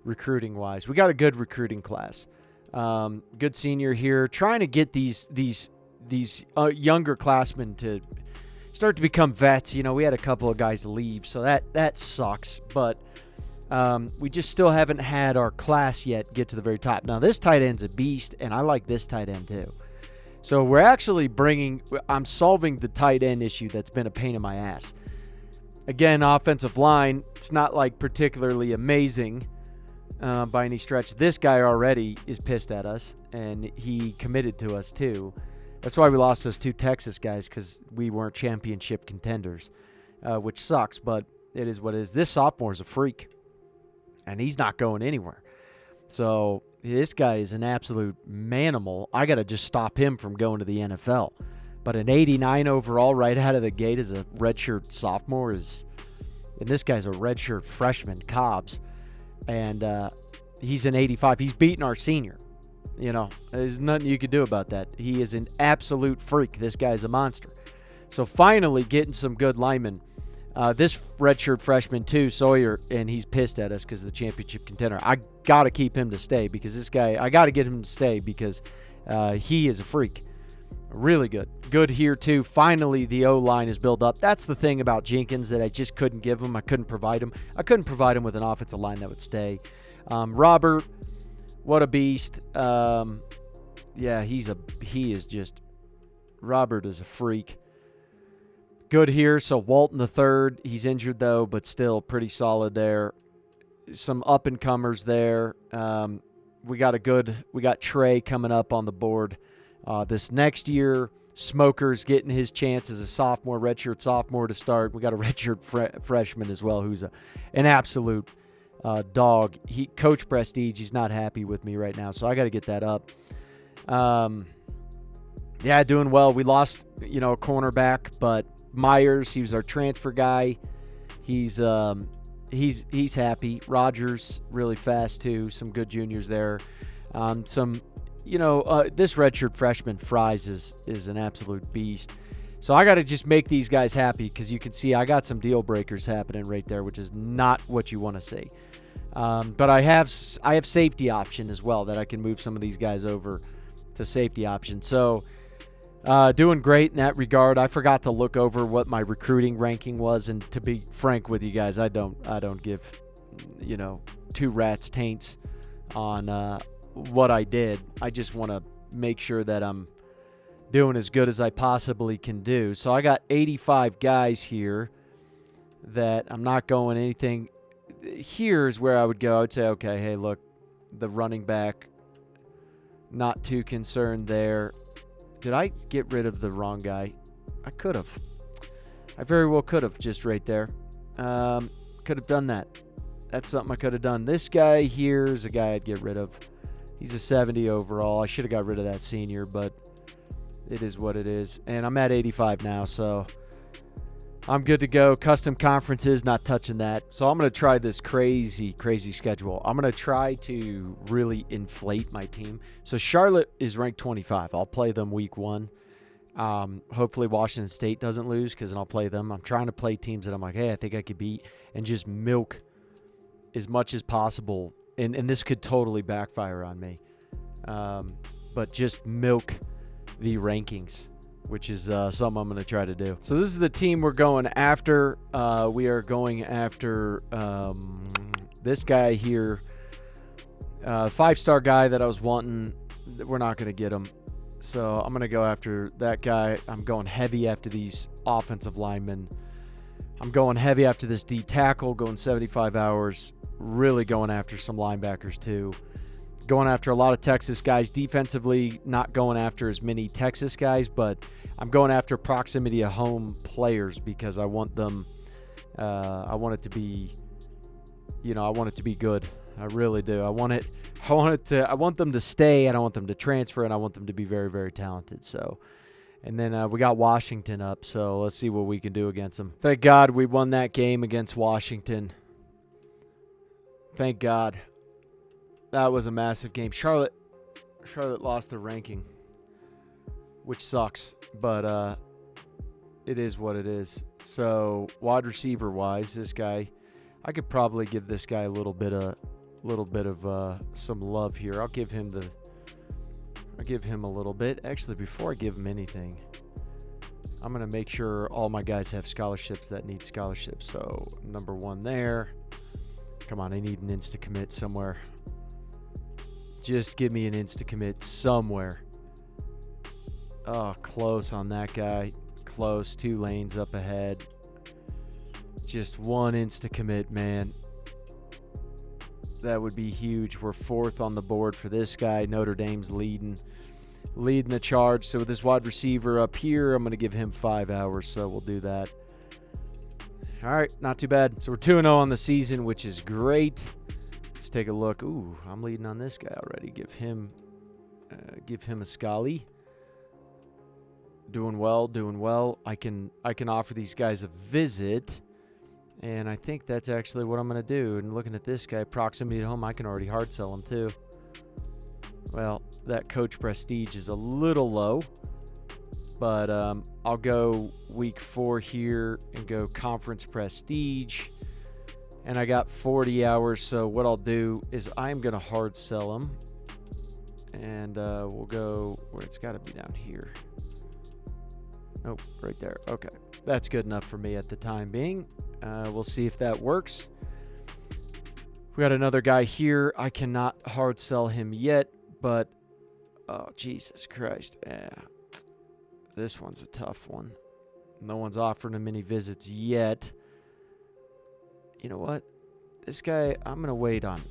recruiting-wise. We got a good recruiting class. Good senior here. Trying to get these younger classmen to start to become vets. You know, we had a couple of guys leave, so that sucks. But we just still haven't had our class yet get to the very top. Now, this tight end's a beast, and I like this tight end too. So we're actually I'm solving the tight end issue that's been a pain in my ass. Again, offensive line, it's not like particularly amazing by any stretch. This guy already is pissed at us, and he committed to us too. That's why we lost those 2 Texas guys, because we weren't championship contenders, which sucks, but it is what it is. This sophomore is a freak, and he's not going anywhere. So this guy is an absolute manimal. I got to just stop him from going to the NFL. But an 89 overall right out of the gate as a redshirt sophomore is, and this guy's a redshirt freshman, Cobbs, and he's an 85. He's beating our senior. You know, there's nothing you could do about that. He is an absolute freak. This guy's a monster. So finally getting some good linemen. This redshirt freshman too, Sawyer, and he's pissed at us because of the championship contender. I got to keep him to stay because this guy, I got to get him to stay because he is a freak. Really good. Good here too. Finally, the O-line is built up. That's the thing about Jenkins that I just couldn't give him. I couldn't provide him. I couldn't provide him with an offensive line that would stay. Robert, what a beast. Yeah, Robert is a freak. Good here. So Walton the third. He's injured though, but still pretty solid there. Some up-and-comers there. We got Trey coming up on the board. This next year, Smoker's getting his chance as a sophomore, redshirt sophomore to start. We got a redshirt freshman as well who's an absolute dog. Coach Prestige, he's not happy with me right now, so I got to get that up. Yeah, doing well. We lost, a cornerback, but Myers, he was our transfer guy. He's happy. Rogers, really fast too. Some good juniors there. This redshirt freshman Fries is an absolute beast. So I got to just make these guys happy because you can see I got some deal breakers happening right there, which is not what you want to see. But I have safety option as well that I can move some of these guys over to safety option. So doing great in that regard. I forgot to look over what my recruiting ranking was, and to be frank with you guys, I don't give two rats taints on what I did. I just want to make sure that I'm doing as good as I possibly can do. So I got 85 guys here that I'm not going anything. Here's where I would go. I would say, okay, hey, look, the running back, not too concerned there. Did I get rid of the wrong guy? I could have. I very well could have just right there. Could have done that. That's something I could have done. This guy here is a guy I'd get rid of. He's a 70 overall. I should have got rid of that senior, but it is what it is. And I'm at 85 now, so I'm good to go. Custom conferences, not touching that. So I'm going to try this crazy schedule. I'm going to try to really inflate my team. So Charlotte is ranked 25. I'll play them week 1. Hopefully Washington State doesn't lose because then I'll play them. I'm trying to play teams that I'm like, hey, I think I could beat and just milk as much as possible. And this could totally backfire on me. But just milk the rankings, which is something I'm going to try to do. So this is the team we're going after. We are going after this guy here. 5-star guy that I was wanting. We're not going to get him. So I'm going to go after that guy. I'm going heavy after these offensive linemen. I'm going heavy after this D tackle, going 75 hours. Really going after some linebackers too. Going after a lot of Texas guys. Defensively, not going after as many Texas guys, but I'm going after proximity of home players because I want them. I want it to be, I want it to be good. I really do. I want them to stay. I don't want them to transfer, and I want them to be very, very talented. So, and then we got Washington up. So let's see what we can do against them. Thank God we won that game against Washington. Thank God. That was a massive game. Charlotte lost their ranking, which sucks, but it is what it is. So wide receiver wise, this guy, I could probably give this guy a little bit of some love here. I'll give him a little bit. Actually, before I give him anything, I'm gonna make sure all my guys have scholarships that need scholarships. So number 1 there. Come on, I need an insta-commit somewhere. Just give me an insta-commit somewhere. Oh, close on that guy. Close. 2 lanes up ahead. Just 1 insta-commit, man. That would be huge. We're 4th on the board for this guy. Notre Dame's leading the charge. So with this wide receiver up here, I'm going to give him 5 hours, so we'll do that. All right, not too bad. So we're 2-0 on the season, which is great. Let's take a look. Ooh, I'm leading on this guy already. Give him a Scully. Doing well, doing well. I can offer these guys a visit, and I think that's actually what I'm going to do. And looking at this guy, proximity to home, I can already hard sell him too. Well, that coach prestige is a little low, but I'll go week 4 here and go conference prestige. And I got 40 hours, so what I'll do is I'm going to hard sell him. And we'll go where it's got to be down here. Nope, right there. Okay, that's good enough for me at the time being. We'll see if that works. We got another guy here. I cannot hard sell him yet, but oh, Jesus Christ. Yeah. This one's a tough one. No one's offering him any visits yet. You know what? This guy, I'm going to wait on.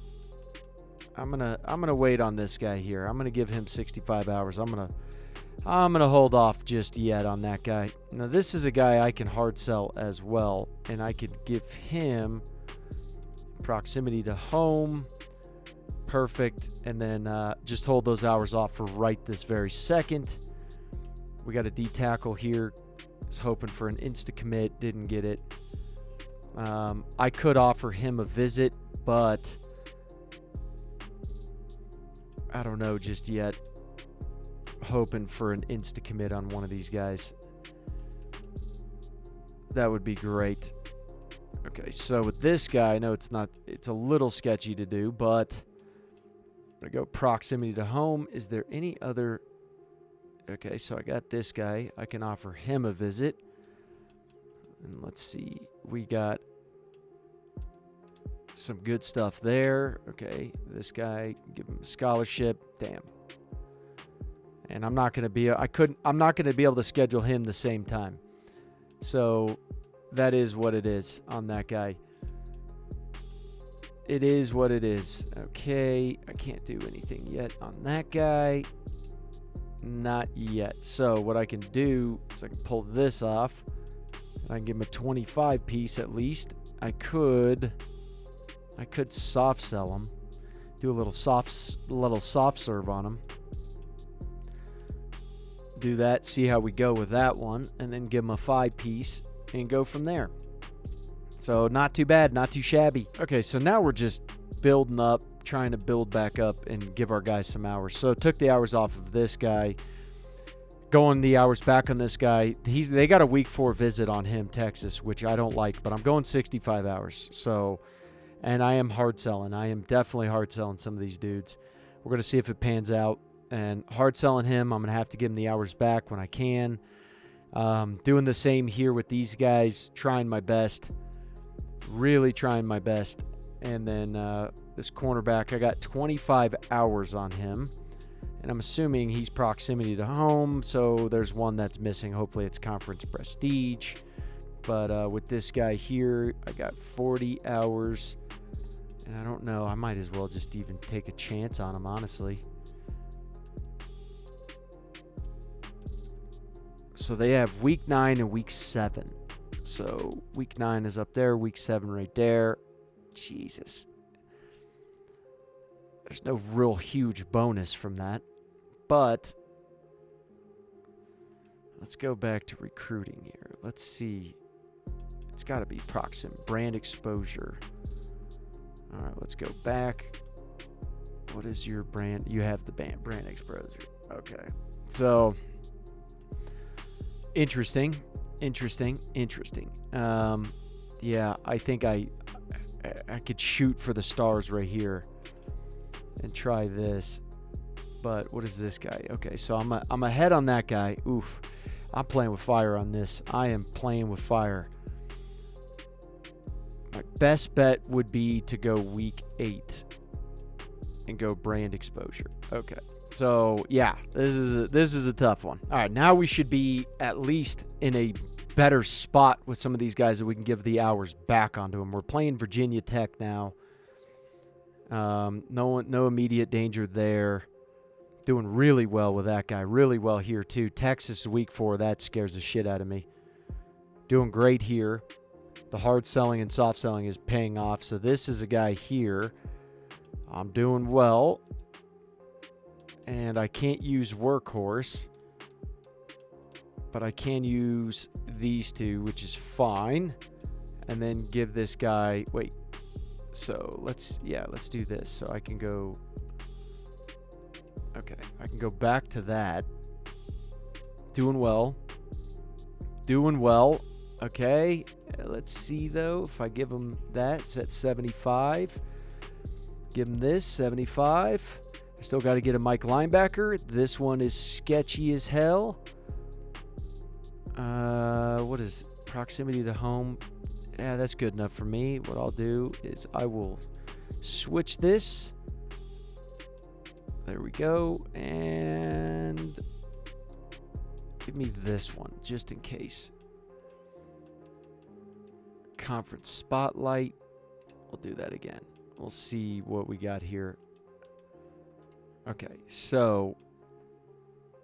I'm gonna wait on this guy here. I'm gonna give him 65 hours. I'm gonna hold off just yet on that guy. Now this is a guy I can hard sell as well, and I could give him proximity to home, perfect, and then just hold those hours off for right this very second. We got a D tackle here. Was hoping for an insta commit, didn't get it. I could offer him a visit, but I don't know just yet. Hoping for an insta commit on one of these guys. That would be great. Okay, so with this guy, I know it's a little sketchy to do, but I'm going to go proximity to home. Is there any other? Okay, so I got this guy. I can offer him a visit. And let's see. We got some good stuff there. Okay, this guy, give him a scholarship. Damn. And I'm not going to be able to schedule him the same time. So that is what it is on that guy. It is what it is. Okay, I can't do anything yet on that guy. Not yet. So what I can do is I can pull this off. And I can give him a 25 piece at least. I could soft sell him. Do a little soft serve on him. Do that, see how we go with that one, and then give him a 5 piece and go from there. So not too bad, not too shabby. Okay, so now we're just building up, trying to build back up and give our guys some hours. So took the hours off of this guy, going the hours back on this guy. They got a week 4 visit on him, Texas, which I don't like, but I'm going 65 hours. So, and I am hard selling. I am definitely hard selling some of these dudes. We're going to see if it pans out. And hard selling him, I'm going to have to give him the hours back when I can. Doing the same here with these guys, trying my best. Really trying my best. And then this cornerback, I got 25 hours on him. And I'm assuming he's proximity to home, so there's one that's missing. Hopefully it's conference prestige. But with this guy here, I got 40 hours. And I don't know, I might as well just even take a chance on him, honestly. So they have week 9 and week 7. So week 9 is up there, week 7 right there. Jesus. There's no real huge bonus from that. But let's go back to recruiting here. Let's see. It's got to be brand exposure. All right, let's go back. What is your brand? You have the brand exposure. Okay. So interesting. Yeah, I think I could shoot for the stars right here and try this. But what is this guy? Okay, so I'm ahead on that guy. Oof. I'm playing with fire on this. I am playing with fire. My best bet would be to go week 8 and go brand exposure. Okay. So, yeah, this is a tough one. All right, now we should be at least in a better spot with some of these guys that we can give the hours back onto them. We're playing Virginia Tech now. No immediate danger there. Doing really well with that guy. Really well here, too. Texas week 4. That scares the shit out of me. Doing great here. The hard selling and soft selling is paying off. So this is a guy here. I'm doing well. And I can't use workhorse. but I can use these two, which is fine. And then give this guy, wait. So let's do this. So I can go, okay, I can go back to that. Doing well. Okay, let's see though. If I give him that, it's at 75. Give him this, 75. I still got to get a Mike linebacker. This one is sketchy as hell. What is proximity to home? Yeah, that's good enough for me. What I'll do is I will switch this. There we go. And give me this one just in case. Conference spotlight. We'll do that again. We'll see what we got here. Okay, so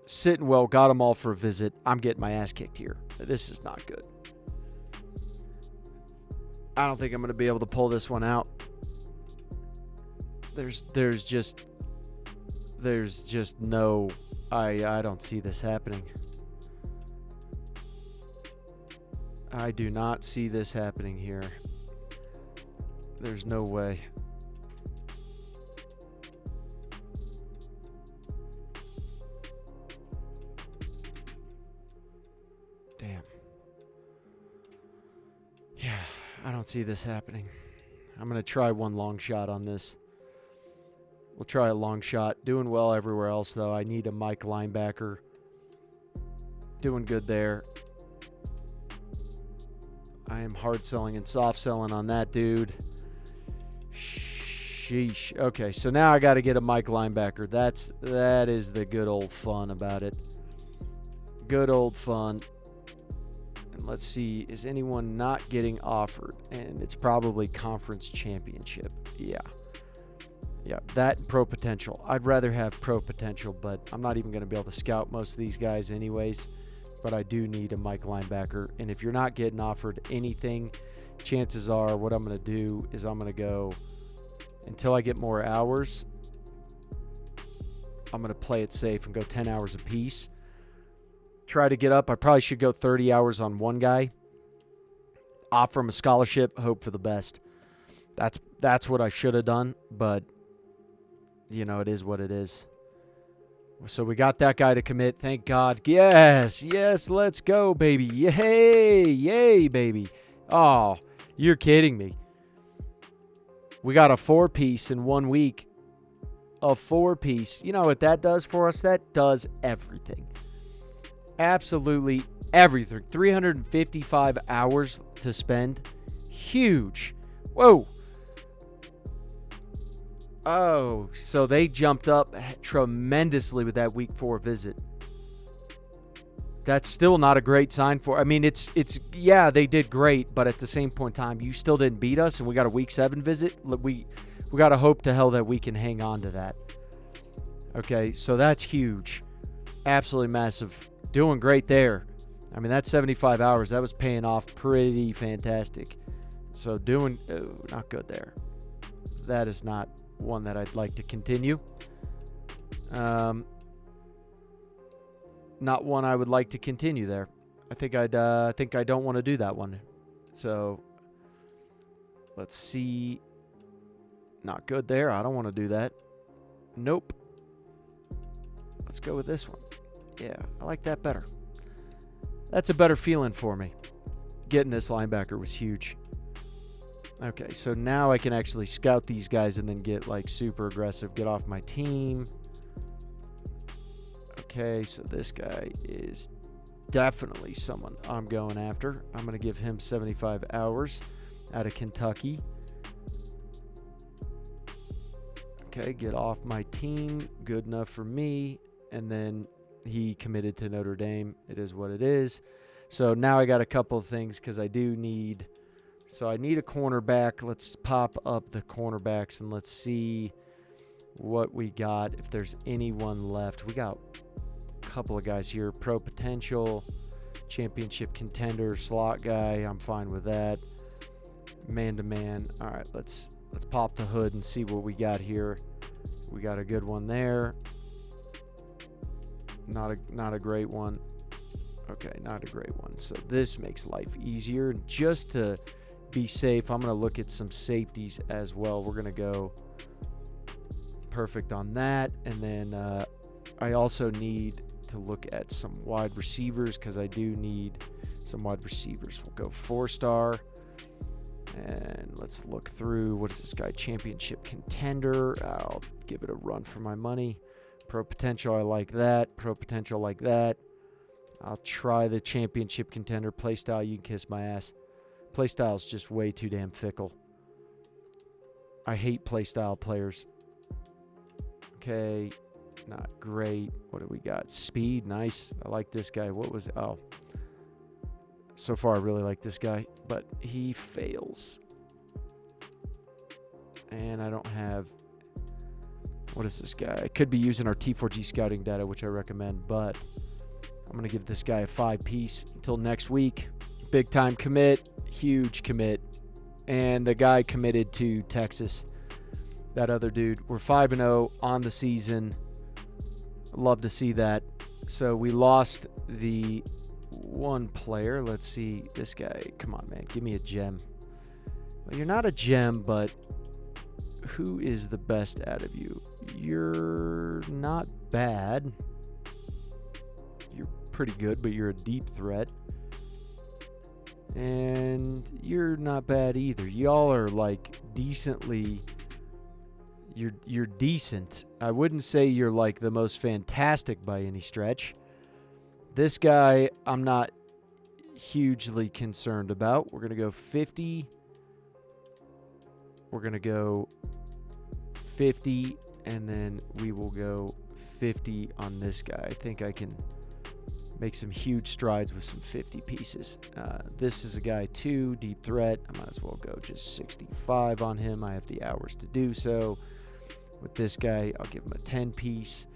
sitting well, got them all for a visit. I'm getting my ass kicked here. This is not good. I don't think I'm going to be able to pull this one out. There's just no, I don't see this happening. I do not see this happening here. There's no way. Damn. Yeah, I don't see this happening. I'm going to try one long shot on this. We'll try a long shot. Doing well everywhere else, though. I need a Mike linebacker. Doing good there. I am hard selling and soft selling on that dude. Sheesh. Okay, so now I got to get a Mike linebacker. That is the good old fun about it. Good old fun. And let's see, is anyone not getting offered? And it's probably conference championship. Yeah. Yeah, that and pro potential. I'd rather have pro potential, but I'm not even going to be able to scout most of these guys anyways. But I do need a Mike linebacker. And if you're not getting offered anything, chances are what I'm going to do is I'm going to go until I get more hours. I'm going to play it safe and go 10 hours apiece. Try to get up. I probably should go 30 hours on one guy. Offer him a scholarship. Hope for the best. That's what I should have done. But, you know, it is what it is. So we got that guy to commit. Thank God. Yes, let's go, baby. Yay, baby. Oh, you're kidding me. We got a 4-piece in 1 week. A 4-piece. You know what that does for us? That does everything. Absolutely everything. 355 hours to spend. Huge. Whoa. Oh, so they jumped up tremendously with that week 4 visit. That's still not a great sign for. I mean, it's yeah, they did great, but at the same point in time, you still didn't beat us, and we got a week 7 visit. We got to hope to hell that we can hang on to that. Okay, so that's huge, absolutely massive. Doing great there. I mean, that 75 hours that was paying off pretty fantastic. So not good there. That is not one that I'd like to continue. Not one I would like to continue there. I think I don't want to do that one. So let's see. Not good there. I don't want to do that. Nope. Let's go with this one. Yeah, I like that better. That's a better feeling for me. Getting this linebacker was huge. Okay, so now I can actually scout these guys and then get like super aggressive, get off my team. Okay, so this guy is definitely someone I'm going after. I'm going to give him 75 hours out of Kentucky. Okay, get off my team. Good enough for me. And then he committed to Notre Dame. It is what it is. So now I got a couple of things because I do need... So I need a cornerback. Let's pop up the cornerbacks and let's see what we got. If there's anyone left. We got a couple of guys here. Pro potential, championship contender, slot guy. I'm fine with that. Man-to-man. All right, let's pop the hood and see what we got here. We got a good one there. Not a great one. Okay, not a great one. So this makes life easier. Just to be safe, I'm going to look at some safeties as well. We're going to go perfect on that. And then I also need to look at some wide receivers because I do need some wide receivers. We'll go 4-star. And let's look through. What is this guy? Championship contender. I'll give it a run for my money. Pro potential, I like that. Pro potential, like that. I'll try the championship contender. Playstyle, you can kiss my ass. Playstyle is just way too damn fickle. I hate playstyle players. Okay, not great. What do we got? Speed, nice. I like this guy. What was it? Oh. So far, I really like this guy, but he fails. And I don't have... What is this guy? I could be using our T4G scouting data, which I recommend, but I'm going to give this guy a 5-piece until next week. Big time commit, huge commit. And the guy committed to Texas. That other dude. We're 5-0 on the season. Love to see that. So we lost the one player. Let's see this guy. Come on, man. Give me a gem. Well, you're not a gem, but who is the best out of you? You're not bad. You're pretty good, but you're a deep threat. And you're not bad either. Y'all are like decently... You're decent. I wouldn't say you're like the most fantastic by any stretch. This guy, I'm not hugely concerned about. We're going to go 50. We're going to go 50, and then we will go 50 on this guy. I think I can make some huge strides with some 50 pieces. This is a guy too, deep threat. I might as well go just 65 on him. I have the hours to do so. With this guy, I'll give him a 10-piece.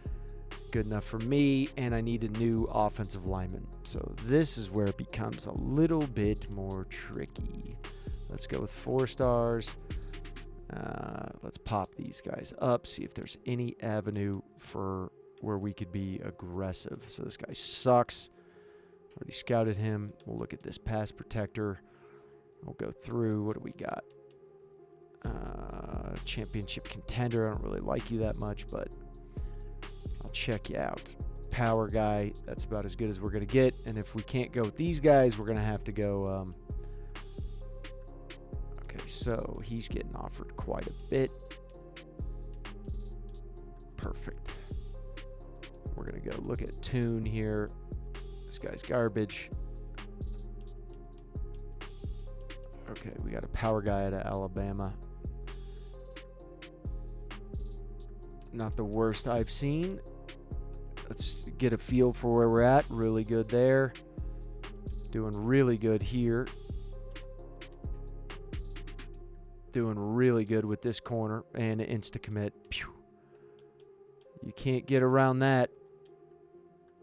Good enough for me, and I need a new offensive lineman. So this is where it becomes a little bit more tricky. Let's go with 4 stars. Let's pop these guys up, see if there's any avenue for where we could be aggressive. So this guy sucks. Already scouted him. We'll look at this pass protector. We'll go through. What do we got? Championship contender. I don't really like you that much, but I'll check you out. Power guy. That's about as good as we're going to get. And if we can't go with these guys, we're going to have to go... Okay, so he's getting offered quite a bit. Perfect. We're going to go look at Tune here. This guy's garbage. Okay, we got a power guy out of Alabama. Not the worst I've seen. Let's get a feel for where we're at. Really good there. Doing really good here. Doing really good with this corner and an insta-commit. Pew. You can't get around that.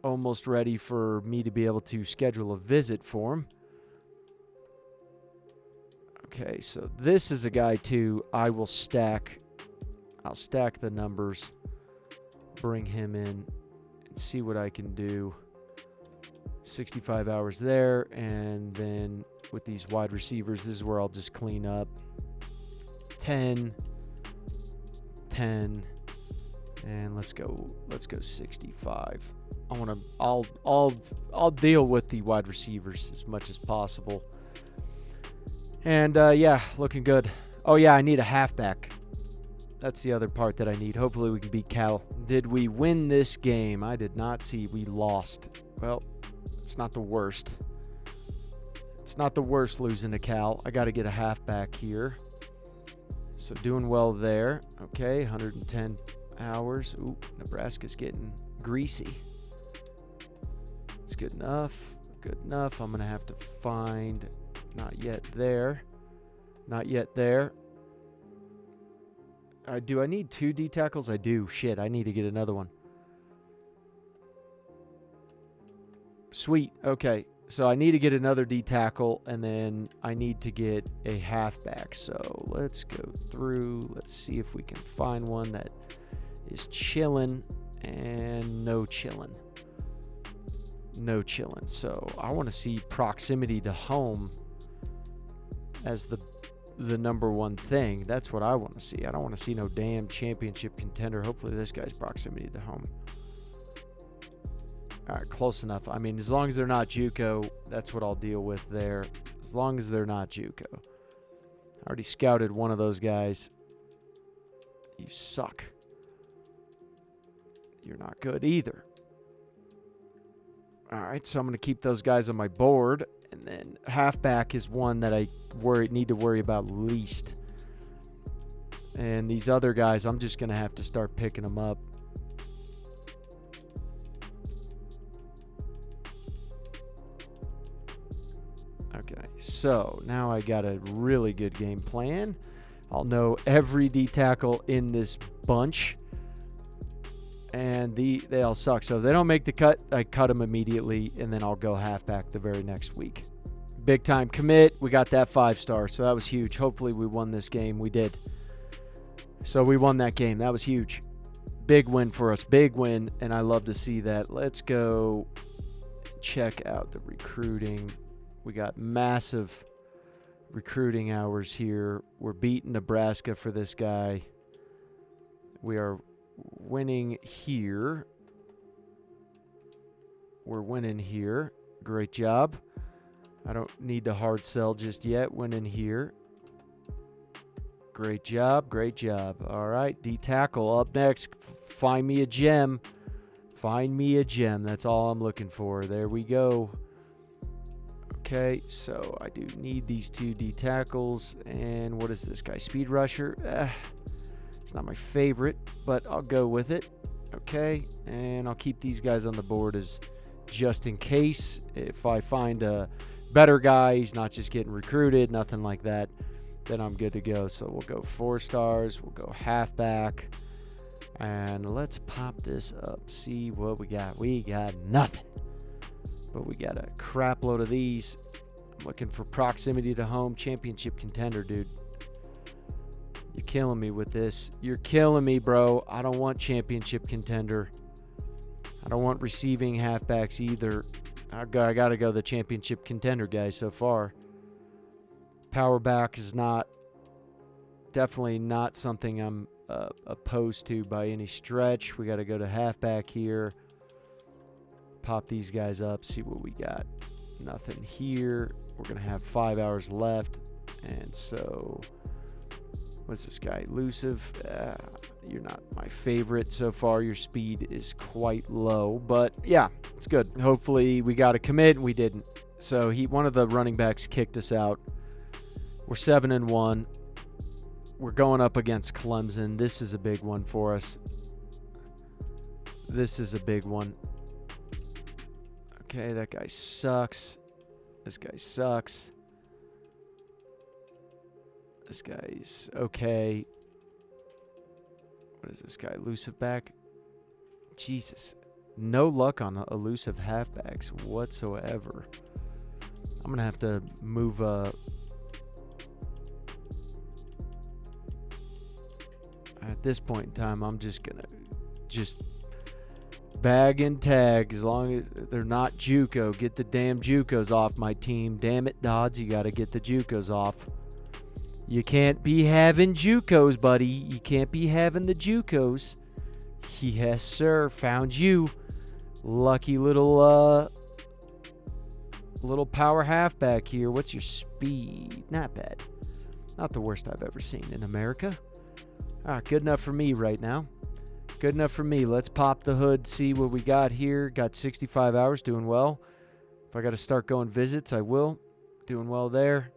Almost ready for me to be able to schedule a visit for him. Okay, so this is a guy too. I'll stack the numbers, bring him in, and see what I can do. 65 hours there, and then with these wide receivers, this is where I'll just clean up. 10, and let's go 65. I'll deal with the wide receivers as much as possible. And yeah, looking good. Oh yeah, I need a halfback. That's the other part that I need. Hopefully we can beat Cal. Did we win this game? I did not see. We lost. Well, it's not the worst. It's not the worst losing to Cal. I got to get a halfback here. So doing well there. Okay, 110 hours. Ooh, Nebraska's getting greasy. It's good enough. Good enough. I'm going to have to find... Not yet there. Not yet there. Do I need 2 D tackles? I do. Shit, I need to get another one. Sweet. Okay. So I need to get another D tackle, and then I need to get a halfback. So let's go through. Let's see if we can find one that is chilling and no chilling. no chilling. So I want to see proximity to home as the number one thing. That's what I want to see. I don't want to see no damn championship contender. Hopefully this guy's proximity to home. All right, close enough. I mean, as long as they're not JUCO, that's what I'll deal with there. As long as they're not JUCO. I already scouted one of those guys. You suck. You're not good either. All right, so I'm going to keep those guys on my board. And then halfback is one that I need to worry about least. And these other guys, I'm just going to have to start picking them up. Okay, so now I got a really good game plan. I'll know every D tackle in this bunch. And they all suck. So if they don't make the cut, I cut them immediately, and then I'll go halfback the very next week. Big time commit. We got that 5-star, so that was huge. Hopefully we won this game. We did. So we won that game. That was huge. Big win for us. Big win, and I love to see that. Let's go check out the recruiting. We got massive recruiting hours here. We're beating Nebraska for this guy. We are winning here. We're winning here. Great job. I don't need to hard sell just yet. Winning here. Great job. Great job. All right. D tackle up next. Find me a gem. Find me a gem. That's all I'm looking for. There we go. Okay. So I do need these 2 D tackles. And what is this guy? Speed rusher. It's not my favorite, but I'll go with it. Okay, and I'll keep these guys on the board as just in case. If I find a better guy, he's not just getting recruited, nothing like that, then I'm good to go. So we'll go 4 stars. We'll go halfback. And let's pop this up. See what we got. We got nothing. But we got a crap load of these. I'm looking for proximity to home. Championship contender, dude. You're killing me with this. You're killing me, bro. I don't want championship contender. I don't want receiving halfbacks either. I got to go the championship contender guy so far. Power back is definitely not something I'm opposed to by any stretch. We got to go to halfback here. Pop these guys up. See what we got. Nothing here. We're going to have 5 hours left. And so... what's this guy? Elusive. You're not my favorite so far. Your speed is quite low, but yeah, it's good. Hopefully we got a commit, and we didn't. So one of the running backs kicked us out. We're 7-1. We're going up against Clemson. This is a big one for us. This is a big one. Okay, that guy sucks. This guy sucks. This guy's okay. What is this guy? Elusive back? Jesus. No luck on elusive halfbacks whatsoever. I'm going to have to move at this point in time, I'm just going to bag and tag as long as they're not JUCO. Get the damn JUCOs off my team. Damn it, Dodds. You got to get the JUCOs off. You can't be having JUCOs, buddy. You can't be having the JUCOs. Yes, sir. Found you. Lucky little power halfback here. What's your speed? Not bad. Not the worst I've ever seen in America. Good enough for me right now. Good enough for me. Let's pop the hood, see what we got here. Got 65 hours. Doing well. If I got to start going visits, I will. Doing well there.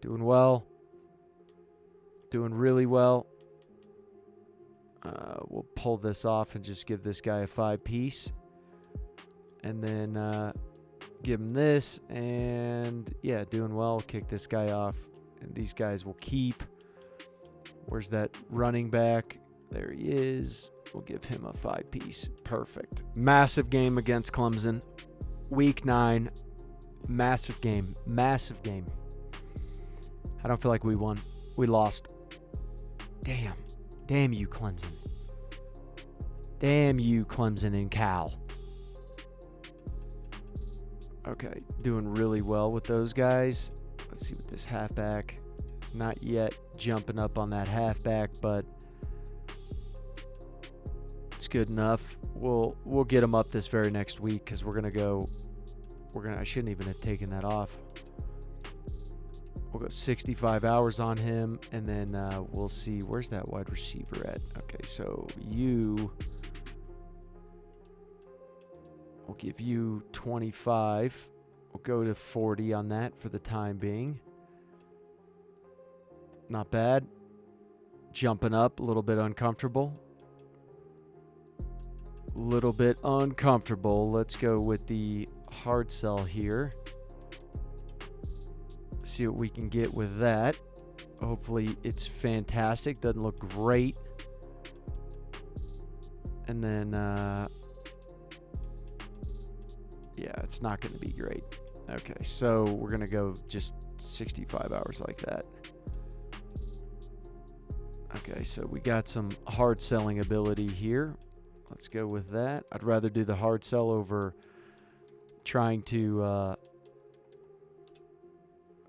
Doing well. Doing really well. We'll pull this off and just give this guy a 5-piece. And then give him this. And, yeah, doing well. Kick this guy off. And these guys will keep. Where's that running back? There he is. We'll give him a 5-piece. Perfect. Massive game against Clemson. Week 9. Massive game. Massive game. I don't feel like we won. We lost. Damn. Damn you, Clemson. Damn you, Clemson and Cal. Okay, doing really well with those guys. Let's see what this halfback. Not yet jumping up on that halfback, but it's good enough. We'll get him up this very next week because we're gonna go. I shouldn't even have taken that off. We'll go 65 hours on him, and then we'll see. Where's that wide receiver at? Okay, so we'll give you 25. We'll go to 40 on that for the time being. Not bad. Jumping up, a little bit uncomfortable. Little bit uncomfortable. Let's go with the hard sell here. See what we can get with that. Hopefully it's fantastic. Doesn't look great. And then yeah, it's not going to be great. Okay, so we're going to go just 65 hours like that. Okay, so we got some hard selling ability here. Let's go with that. I'd rather do the hard sell over trying to...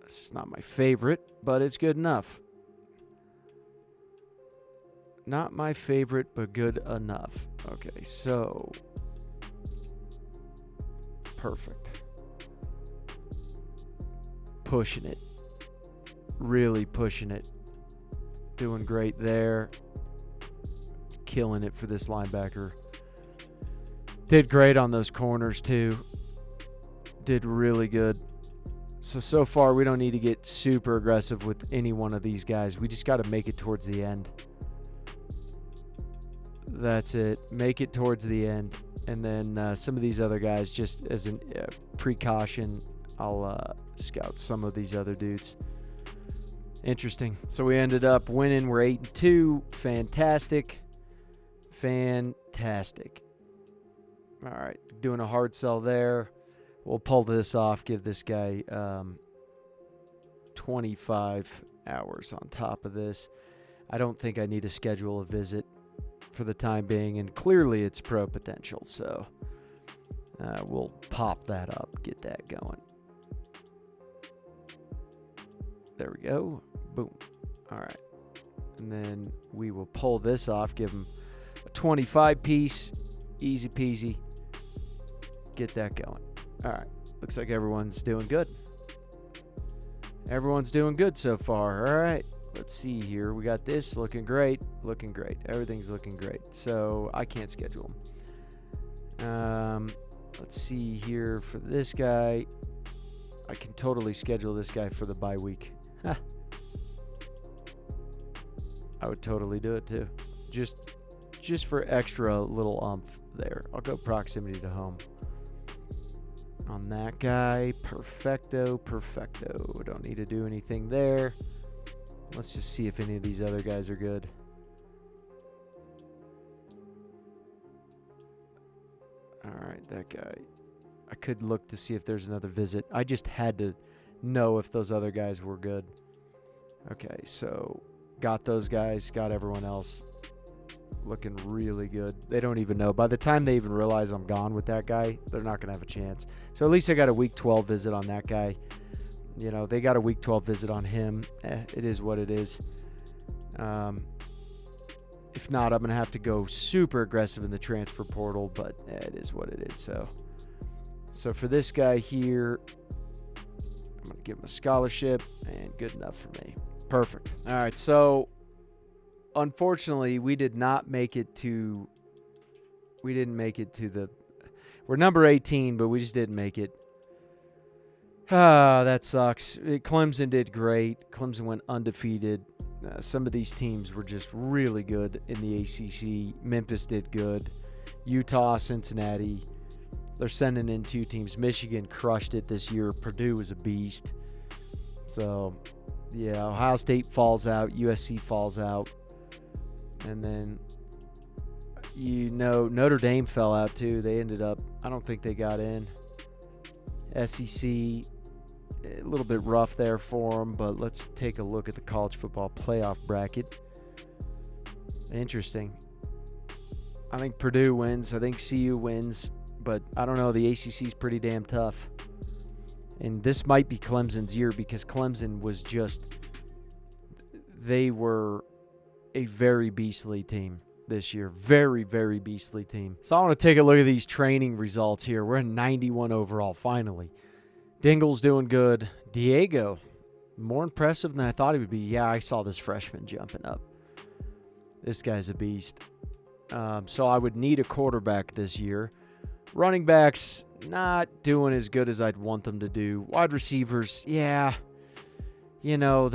this is not my favorite, but it's good enough. Not my favorite, but good enough. Okay, so... perfect. Pushing it. Really pushing it. Doing great there. Killing it for this linebacker. Did great on those corners too. Did really good. So far we don't need to get super aggressive with any one of these guys. We just got to make it towards the end. That's it. Make it towards the end. And then some of these other guys, just as a precaution, I'll scout some of these other dudes. Interesting. So we ended up winning. We're 8-2. Fantastic. Fantastic. All right. Doing a hard sell there. We'll pull this off. Give this guy 25 hours on top of this. I don't think I need to schedule a visit for the time being, and clearly it's pro potential, so we'll pop that up, get that going. There we go. Boom. All right. And then we will pull this off, give him a 25 piece, easy peasy. Get that going. All right. Looks like everyone's doing good. Everyone's doing good so far. All right. Let's see here. We got this looking great. Looking great. Everything's looking great. So I can't schedule them. Let's see here for this guy. I can totally schedule this guy for the bye week. I would totally do it too. Just for extra little umph there. I'll go proximity to home. On that guy, perfecto. Don't need to do anything there. Let's just see if any of these other guys are good. All right, that guy. I could look to see if there's another visit. I just had to know if those other guys were good. Okay, so got those guys, got everyone else. Looking really good. They don't even know. By the time they even realize I'm gone with that guy, they're not going to have a chance. So at least I got a week 12 visit on that guy. You know, they got a week 12 visit on him. It is what it is. If not, I'm going to have to go super aggressive in the transfer portal, but it is what it is. So for this guy here, I'm going to give him a scholarship, and good enough for me. Perfect. All right, so unfortunately, we didn't make it to the... We're number 18, but we just didn't make it. Ah, that sucks. Clemson did great. Clemson went undefeated. Some of these teams were just really good in the ACC. Memphis did good. Utah, Cincinnati, they're sending in two teams. Michigan crushed it this year. Purdue was a beast. So, yeah, Ohio State falls out. USC falls out. And then, you know, Notre Dame fell out too. They ended up, I don't think they got in. SEC, a little bit rough there for them, but let's take a look at the college football playoff bracket. Interesting. I think Purdue wins. I think CU wins, but I don't know. The ACC is pretty damn tough. And this might be Clemson's year because Clemson was just, they were a very beastly team this year. Very, very beastly team. So I want to take a look at these training results here. We're at 91 overall, finally. Dingle's doing good. Diego, more impressive than I thought he would be. Yeah, I saw this freshman jumping up. This guy's a beast. So I would need a quarterback this year. Running backs, not doing as good as I'd want them to do. Wide receivers, yeah. You know,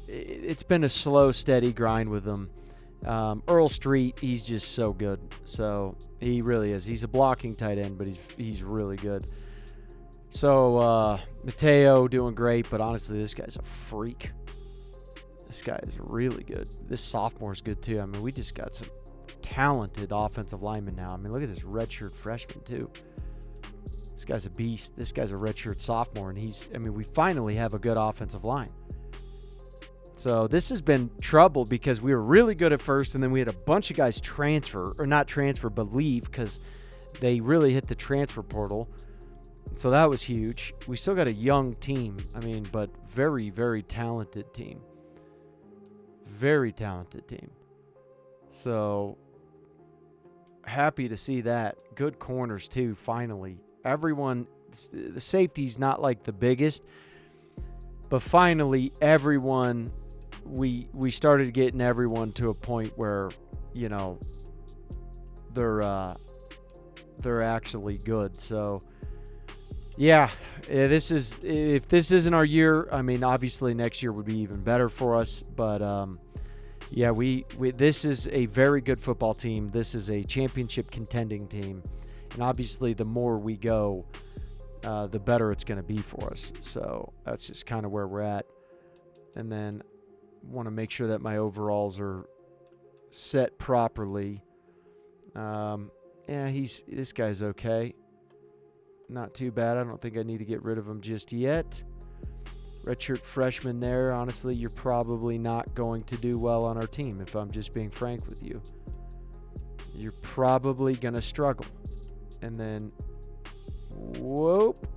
it's been a slow, steady grind with them. Earl Street, he's just so good. So he really is. He's a blocking tight end, but he's really good. So Mateo doing great, but honestly, this guy's a freak. This guy is really good. This sophomore's good too. I mean, we just got some talented offensive linemen now. I mean, look at this redshirt freshman too. This guy's a beast. This guy's a redshirt sophomore, and we finally have a good offensive line. So this has been trouble because we were really good at first, and then we had a bunch of guys transfer, or not transfer, but leave because they really hit the transfer portal. So that was huge. We still got a young team, but very, very talented team. Very talented team. So happy to see that. Good corners too, finally. Everyone, the safety's not like the biggest, but finally everyone, we started getting everyone to a point where, you know, they're actually good. So yeah, if this isn't our year, obviously next year would be even better for us. But yeah, this is a very good football team. This is a championship contending team, and obviously the more we go, the better it's going to be for us. So that's just kind of where we're at. And then want to make sure that my overalls are set properly. Yeah, this guy's okay. Not too bad. I don't think I need to get rid of him just yet. Redshirt freshman there. Honestly, you're probably not going to do well on our team, if I'm just being frank with you. You're probably going to struggle. And then, whoop.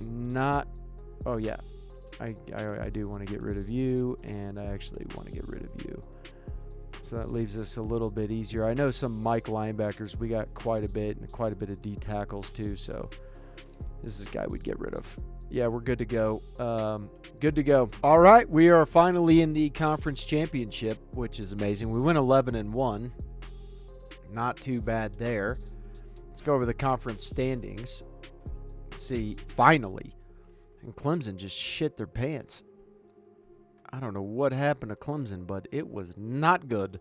Not. Oh, yeah. I do want to get rid of you, and I actually want to get rid of you. So that leaves us a little bit easier. I know some Mike linebackers, we got quite a bit, and quite a bit of D tackles too, so this is a guy we'd get rid of. Yeah, we're good to go. Good to go. All right, we are finally in the conference championship, which is amazing. We went 11-1. Not too bad there. Let's go over the conference standings. Let's see, finally. And Clemson just shit their pants. I don't know what happened to Clemson, but it was not good.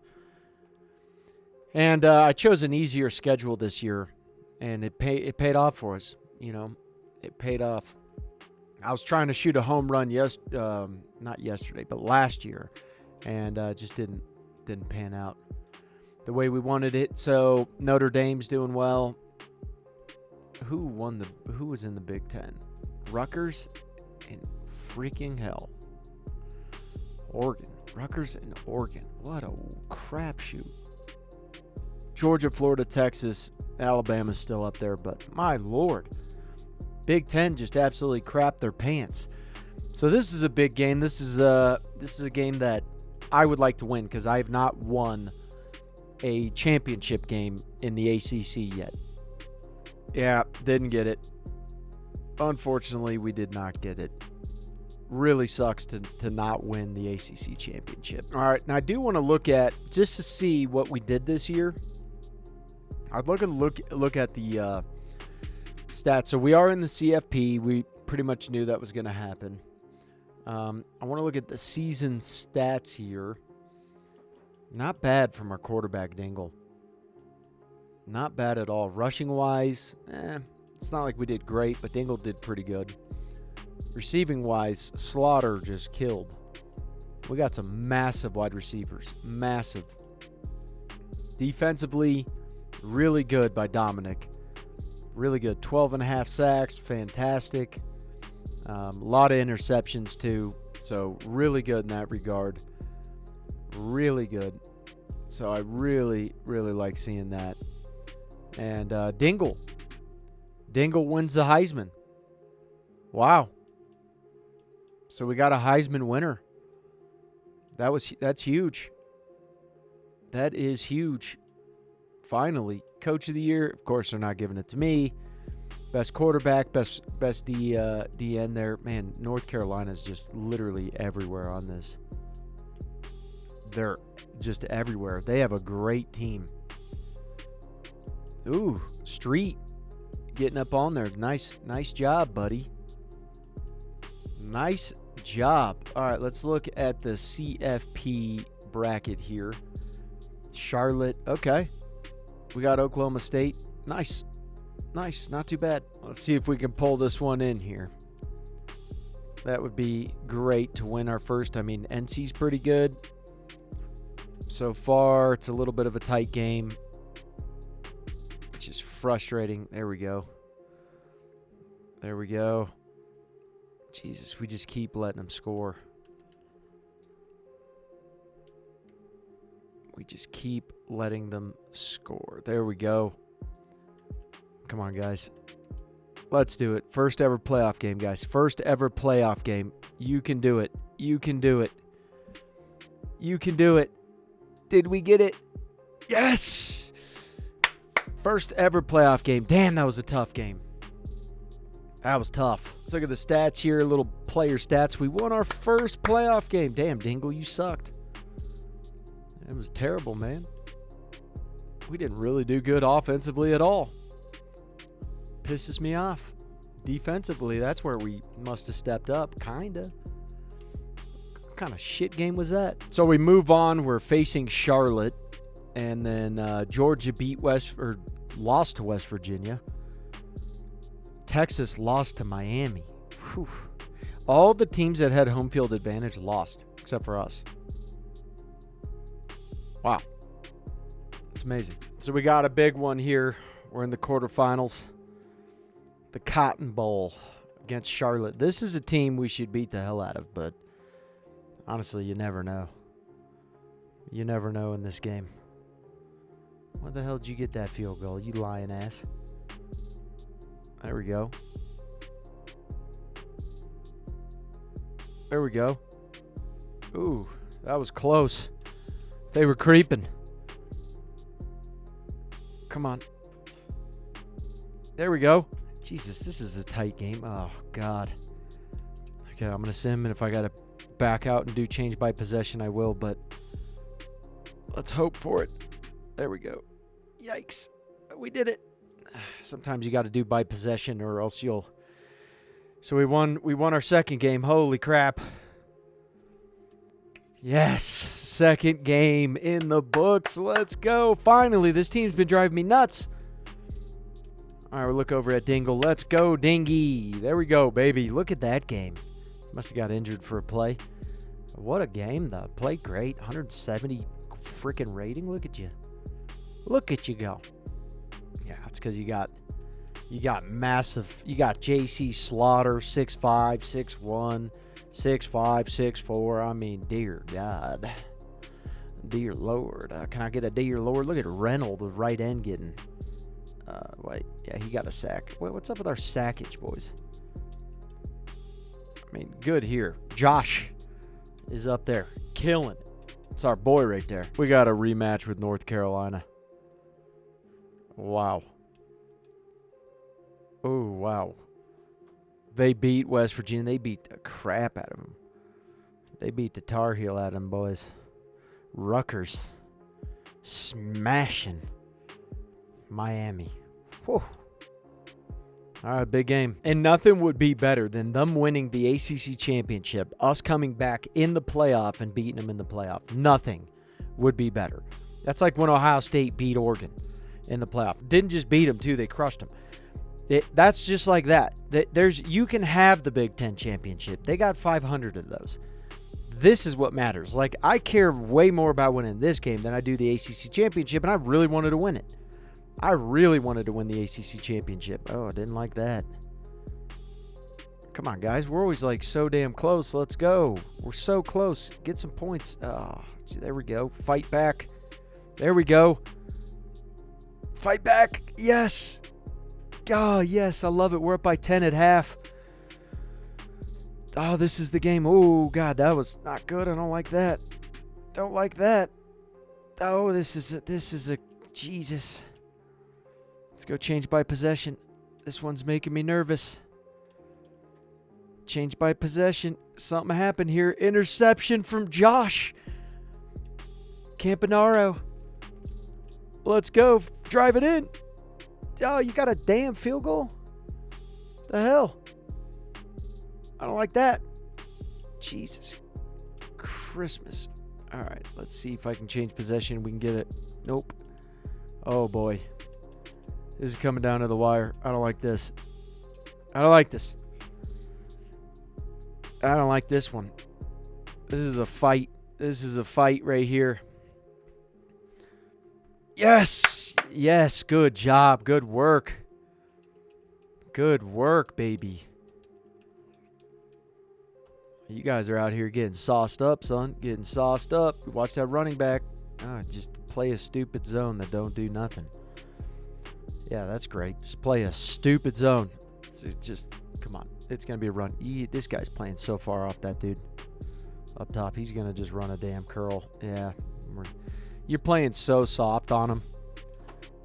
And I chose an easier schedule this year, and it paid off for us. You know, it paid off. I was trying to shoot a home run not yesterday, but last year, and just didn't pan out the way we wanted it. So Notre Dame's doing well. Who was in the Big Ten? Rutgers and freaking hell. Oregon. Rutgers and Oregon. What a crapshoot. Georgia, Florida, Texas, Alabama's still up there, but my Lord. Big Ten just absolutely crapped their pants. So this is a big game. This is a game that I would like to win because I have not won a championship game in the ACC yet. Yeah, didn't get it. Unfortunately, we did not get it. Really sucks to not win the ACC championship. All right, now I do want to look at, just to see what we did this year, I'd look at the stats. So we are in the CFP. We pretty much knew that was going to happen. I want to look at the season stats here. Not bad from our quarterback, Dingle. Not bad at all. Rushing-wise, it's not like we did great, but Dingle did pretty good. Receiving-wise, Slaughter just killed. We got some massive wide receivers. Massive. Defensively, really good by Dominic. Really good. 12.5 sacks. Fantastic. A lot of interceptions, too. So, really good in that regard. Really good. So, I really, really like seeing that. And Dingle. Dingle wins the Heisman. Wow. So we got a Heisman winner. That's huge. That is huge. Finally, Coach of the Year. Of course, they're not giving it to me. Best quarterback, best DN there. Man, North Carolina's just literally everywhere on this. They're just everywhere. They have a great team. Ooh, Street getting up on there. Nice job, buddy. Nice job. All right, let's look at the CFP bracket here. Charlotte, okay. We got Oklahoma State. Nice, not too bad. Let's see if we can pull this one in here. That would be great to win our first. I mean, NC's pretty good. So far, it's a little bit of a tight game, which is frustrating. There we go. Jesus, we just keep letting them score. We just keep letting them score. There we go. Come on, guys. Let's do it. First ever playoff game, guys. First ever playoff game. You can do it. You can do it. You can do it. Did we get it? Yes! First ever playoff game. Damn, that was a tough game. That was tough. Let's look at the stats here. Little player stats. We won our first playoff game. Damn, Dingle, you sucked. It was terrible, man. We didn't really do good offensively at all. Pisses me off. Defensively, that's where we must have stepped up, kinda. What kind of shit game was that? So we move on. We're facing Charlotte, and then Georgia lost to West Virginia. Texas lost to Miami. Whew. All the teams that had home field advantage lost, except for us. Wow. It's amazing. So we got a big one here. We're in the quarterfinals. The Cotton Bowl against Charlotte. This is a team we should beat the hell out of, but honestly, you never know. You never know in this game. Where the hell did you get that field goal, you lying ass? There we go. There we go. Ooh, that was close. They were creeping. Come on. There we go. Jesus, this is a tight game. Oh, God. Okay, I'm going to sim, and if I got to back out and do change by possession, I will, but let's hope for it. There we go. Yikes. We did it. Sometimes you got to do by possession or else you'll... So we won our second game. Holy crap. Yes, second game in the books. Let's go. Finally, this team's been driving me nuts. All right, we'll look over at Dingle. Let's go, Dingy. There we go, baby. Look at that game. Must have got injured for a play. What a game, though. Played great. 170 freaking rating. Look at you. Look at you go. Yeah, it's because you got massive. You got JC Slaughter, 6'5", 6'1", 6'5", 6'4". I mean, dear God. Dear Lord. Can I get a dear Lord? Look at Reynolds, the right end getting... wait, yeah, he got a sack. Wait, what's up with our sackage, boys? I mean, good here. Josh is up there, killing it. It's our boy right there. We got a rematch with North Carolina. Wow. Oh, wow. They beat West Virginia. They beat the crap out of them. They beat the Tar Heel out of them, boys. Rutgers smashing Miami. Whew. All right, big game. And nothing would be better than them winning the ACC championship, us coming back in the playoff and beating them in the playoff. Nothing would be better. That's like when Ohio State beat Oregon in the playoff. Didn't just beat them, too. They crushed them. That's just like that. You can have the Big Ten championship. They got 500 of those. This is what matters. Like, I care way more about winning this game than I do the ACC championship, and I really wanted to win it. I really wanted to win the ACC championship. Oh, I didn't like that. Come on, guys. We're always, like, so damn close. Let's go. We're so close. Get some points. Oh, there we go. Fight back. There we go. Fight back. Yes. Oh, yes. I love it. We're up by 10 at half. Oh, this is the game. Oh, God, that was not good. I don't like that. Don't like that. Oh, this is a Jesus. Let's go change by possession. This one's making me nervous. Change by possession. Something happened here. Interception from Josh Campanaro. Let's go. Drive it in. Oh, you got a damn field goal? The hell? I don't like that. Jesus Christmas. All right, let's see if I can change possession. We can get it. Nope. Oh, boy. This is coming down to the wire. I don't like this. I don't like this. I don't like this one. This is a fight. This is a fight right here. Yes. Yes. Good job. Good work. Good work, baby. You guys are out here getting sauced up, son. Getting sauced up. Watch that running back. Just play a stupid zone that don't do nothing. Yeah, that's great. Just play a stupid zone. Just, come on. It's going to be a run. This guy's playing so far off that dude. Up top, he's going to just run a damn curl. Yeah. You're playing so soft on him.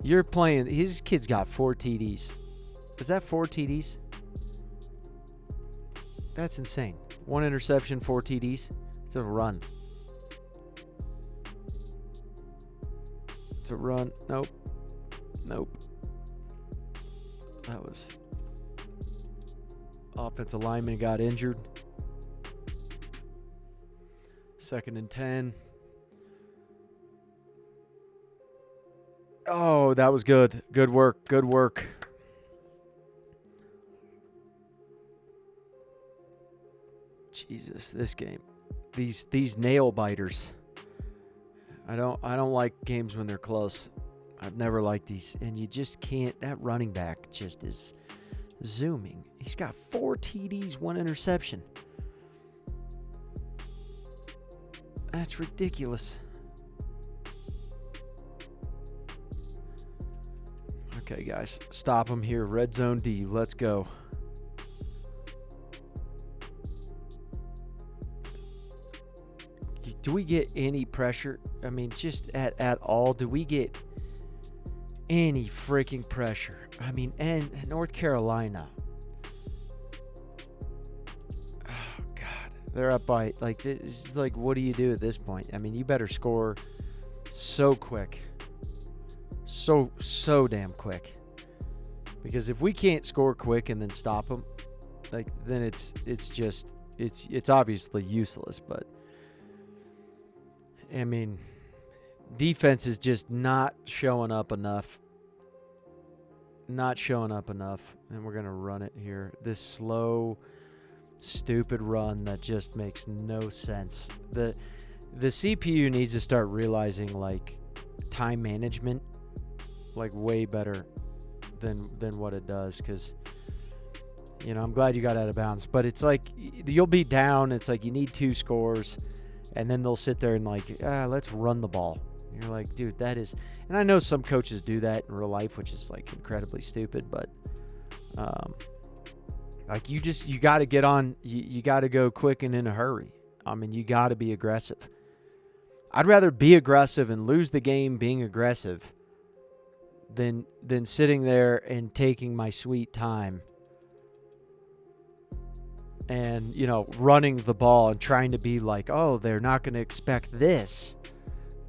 You're playing. His kid's got 4 TDs. Is that 4 TDs? That's insane. 1 interception, 4 TDs. It's a run. It's a run. Nope. Nope. That was... Offensive lineman got injured. 2nd and 10. Oh, that was good. Good work. Good work. Jesus, this game. These nail biters. I don't like games when they're close. I've never liked these. And you just can't. That running back just is zooming. He's got 4 TDs, 1 interception. That's ridiculous. Okay, guys. Stop him here. Red zone D. Let's go. Do we get any pressure? I mean, just at all, do we get any freaking pressure? I mean, and North Carolina. Oh, God. They're up by, like, this is like, what do you do at this point? I mean, you better score so quick. So damn quick. Because if we can't score quick and then stop them, like, then it's obviously useless, but I mean, defense is just not showing up enough. Not showing up enough. And we're going to run it here. This slow, stupid run that just makes no sense. The CPU needs to start realizing, like, time management, like, way better than what it does. Because, you know, I'm glad you got out of bounds. But it's like, you'll be down. It's like you need 2 scores. And then they'll sit there and like, let's run the ball. And you're like, dude, that is... And I know some coaches do that in real life, which is like incredibly stupid. But like you got to get on. You got to go quick and in a hurry. I mean, you got to be aggressive. I'd rather be aggressive and lose the game being aggressive than sitting there and taking my sweet time and, you know, running the ball and trying to be like, oh, they're not going to expect this.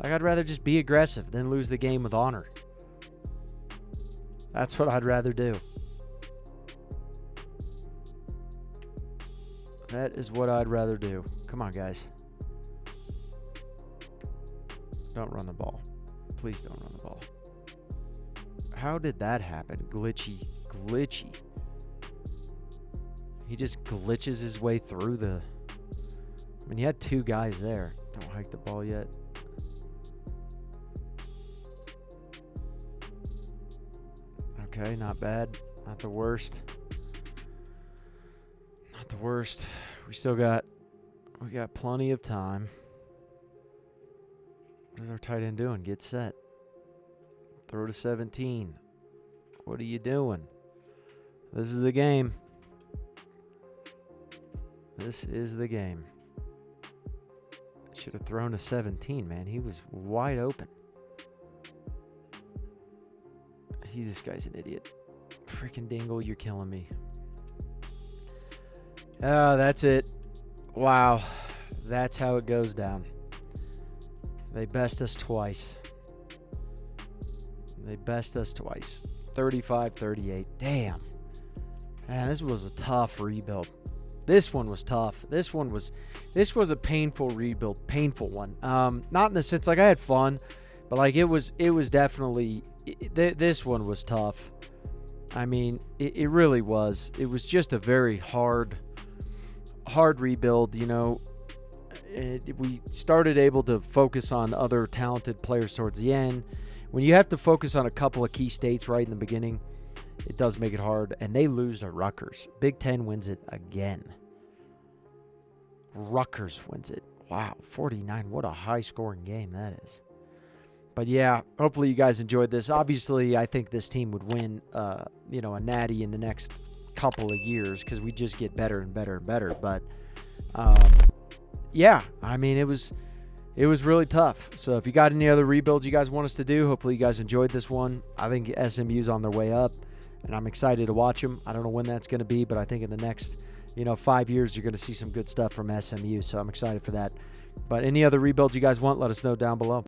Like, I'd rather just be aggressive than lose the game with honor. That's what I'd rather do. That is what I'd rather do. Come on, guys. Don't run the ball. Please don't run the ball. How did that happen? Glitchy. He just glitches his way through the... I mean, he had 2 guys there. Don't hike the ball yet. Okay, not bad. Not the worst. Not the worst. We got plenty of time. What is our tight end doing? Get set. Throw to 17. What are you doing? This is the game. This is the game. Should have thrown a 17, man. He was wide open. This guy's an idiot. Freaking Dingle, you're killing me. Oh, that's it. Wow. That's how it goes down. They best us twice. 35-38. Damn. Man, this was a tough rebuild. This one was tough. This was a painful rebuild. Painful one. Not in the sense, like, I had fun, but like it was definitely, this one was tough. I mean, it really was. It was just a very hard rebuild, you know. We started able to focus on other talented players towards the end. When you have to focus on a couple of key states right in the beginning, it does make it hard. And they lose to Rutgers. Big Ten wins it again. Rutgers wins it. Wow, 49. What a high-scoring game that is. But yeah, hopefully you guys enjoyed this. Obviously, I think this team would win, a natty in the next couple of years because we just get better and better and better. But yeah, I mean, it was really tough. So if you got any other rebuilds you guys want us to do, hopefully you guys enjoyed this one. I think SMU's on their way up, and I'm excited to watch them. I don't know when that's going to be, but I think in the next 5 years you're going to see some good stuff from SMU. So I'm excited for that. But any other rebuilds you guys want, let us know down below.